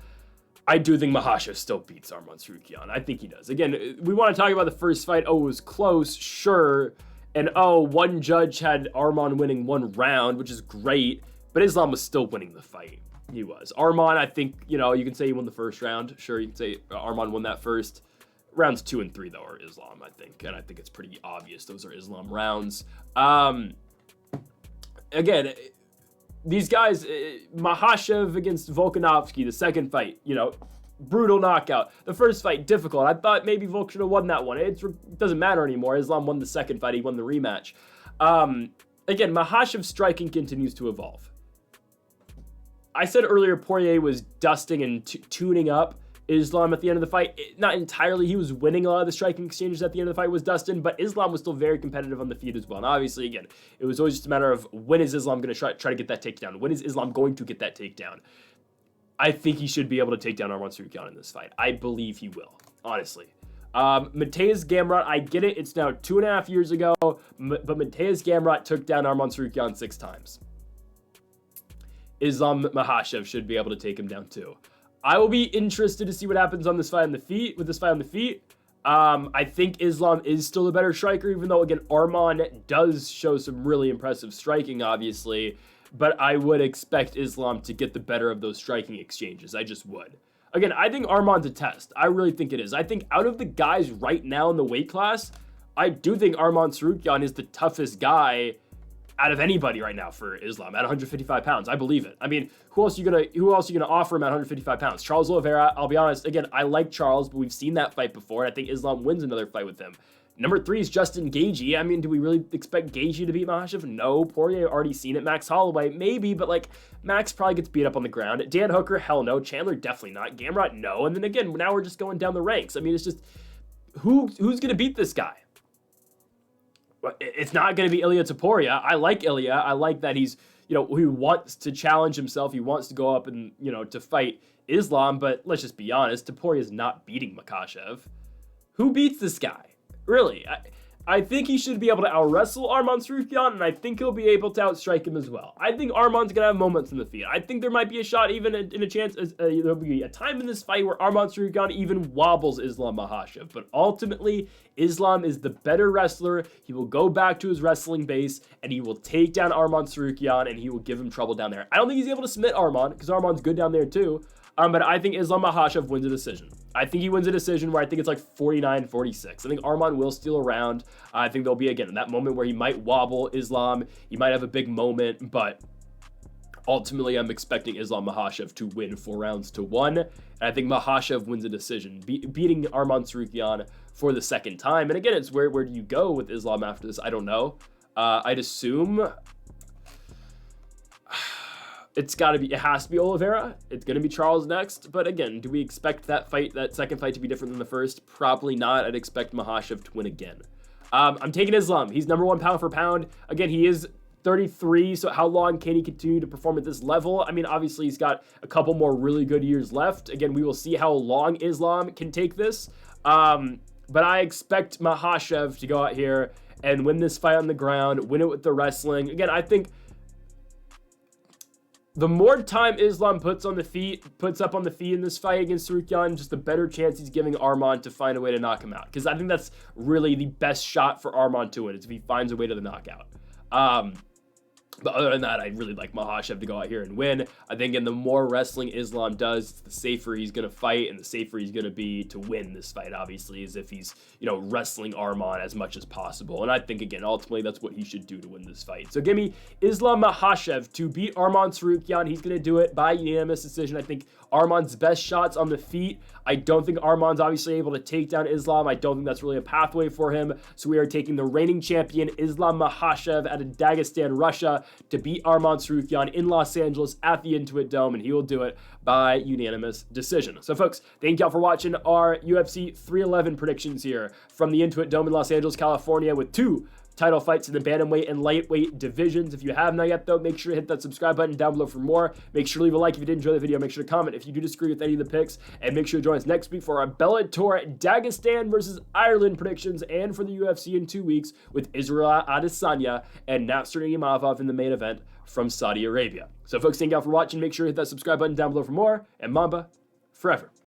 I do think Makhachev still beats Arman Tsarukyan. I think he does. Again, we want to talk about the first fight. Oh, it was close, sure. And one judge had Arman winning 1 round, which is great. But Islam was still winning the fight. He was. Arman, I think, you can say he won the first round. Sure, you can say Arman won that first. Rounds 2 and 3, though, are Islam, I think. And I think it's pretty obvious those are Islam rounds. Again, these guys, Makhachev against Volkanovski, the second fight, brutal knockout. The first fight, difficult. I thought maybe Volk should have won that one. It doesn't matter anymore. Islam won the second fight. He won the rematch. Again, Makhachev's striking continues to evolve. I said earlier Poirier was dusting and tuning up Islam at the end of the fight. Not entirely. He was winning a lot of the striking exchanges at the end of the fight with Dustin, but Islam was still very competitive on the feet as well. And obviously, again, it was always just a matter of when is Islam going to try to get that takedown? When is Islam going to get that takedown? I think he should be able to take down Arman Tsarukyan in this fight. I believe he will, honestly. Mateusz Gamrot, I get it. It's now 2.5 years ago, but Mateusz Gamrot took down Arman Tsarukyan 6 times. Islam Makhachev should be able to take him down too. I will be interested to see what happens on this fight on the feet. With this fight on the feet, I think Islam is still a better striker, even though, again, Arman does show some really impressive striking, obviously. But I would expect Islam to get the better of those striking exchanges. I just would. Again, I think Arman's a test. I really think it is. I think out of the guys right now in the weight class, I do think Arman Tsarukyan is the toughest guy out of anybody right now for Islam at 155 pounds. I believe it. I mean, who else are you gonna offer him at 155 pounds? Charles Oliveira, I'll be honest, again, I like Charles, but we've seen that fight before, and I think Islam wins another fight with him. Number 3 is Justin Gaethje. I mean, do we really expect Gaethje to beat Makhachev? No. Poirier, already seen it. Max Holloway, maybe, but Max probably gets beat up on the ground. Dan Hooker, hell no. Chandler, definitely not. Gamrot, no. And then again, now we're just going down the ranks. I mean, it's just, who's gonna beat this guy? It's not going to be Ilia Topuria. I like Ilia. I like that he's, he wants to challenge himself. He wants to go up and, to fight Islam. But let's just be honest. Topuria is not beating Makhachev. Who beats this guy? Really? I think he should be able to out-wrestle Arman Tsarukyan, and I think he'll be able to outstrike him as well. I think Arman's going to have moments in the feet. I think there might be a shot, even in a chance, there'll be a time in this fight where Arman Tsarukyan even wobbles Islam Makhachev. But ultimately, Islam is the better wrestler. He will go back to his wrestling base, and he will take down Arman Tsarukyan, and he will give him trouble down there. I don't think he's able to submit Arman, because Arman's good down there too. But I think Islam Makhachev wins a decision. I think he wins a decision where I think it's 49-46. I think Arman will steal around. I think there'll be, again, that moment where he might wobble Islam. He might have a big moment, but ultimately I'm expecting Islam Makhachev to win 4-1. And I think Makhachev wins a decision, beating Arman Tsarukyan for the second time. And again, it's where do you go with Islam after this? I don't know. I'd assume it has to be Oliveira. It's going to be Charles next. But again, do we expect that second fight to be different than the first? Probably not. I'd expect Makhachev to win again. I'm taking Islam. He's number 1 pound for pound. Again, he is 33, so how long can he continue to perform at this level? I mean, obviously, he's got a couple more really good years left. Again, we will see how long Islam can take this. But I expect Makhachev to go out here and win this fight on the ground, win it with the wrestling. Again, I think the more time Islam puts up on the feet in this fight against Tsarukyan, just the better chance he's giving Arman to find a way to knock him out. Because I think that's really the best shot for Arman to win, is if he finds a way to the knockout. But other than that, I really like Makhachev to go out here and win. I think, the more wrestling Islam does, the safer he's going to fight, and the safer he's going to be to win this fight, obviously, is if he's, wrestling Arman as much as possible. And I think, again, ultimately, that's what he should do to win this fight. So give me Islam Makhachev to beat Arman Tsarukyan. He's going to do it by unanimous decision. I think Arman's best shots on the feet. I don't think Arman's obviously able to take down Islam. I don't think that's really a pathway for him. So we are taking the reigning champion, Islam Makhachev, out of Dagestan, Russia, to beat Arman Tsarukyan in Los Angeles at the Intuit Dome, and he will do it by unanimous decision. So folks, thank y'all for watching our UFC 311 predictions here from the Intuit Dome in Los Angeles, California, with 2 title fights in the bantamweight and lightweight divisions. If you have not yet, though, make sure to hit that subscribe button down below for more. Make sure to leave a like if you did enjoy the video. Make sure to comment if you do disagree with any of the picks, and make sure to join us next week for our Bellator Dagestan versus Ireland predictions, and for the UFC in 2 weeks with Israel Adesanya and Nasser Nurmagomedov in the main event from Saudi Arabia. So folks, thank you all for watching. Make sure to hit that subscribe button down below for more, and Mamba forever.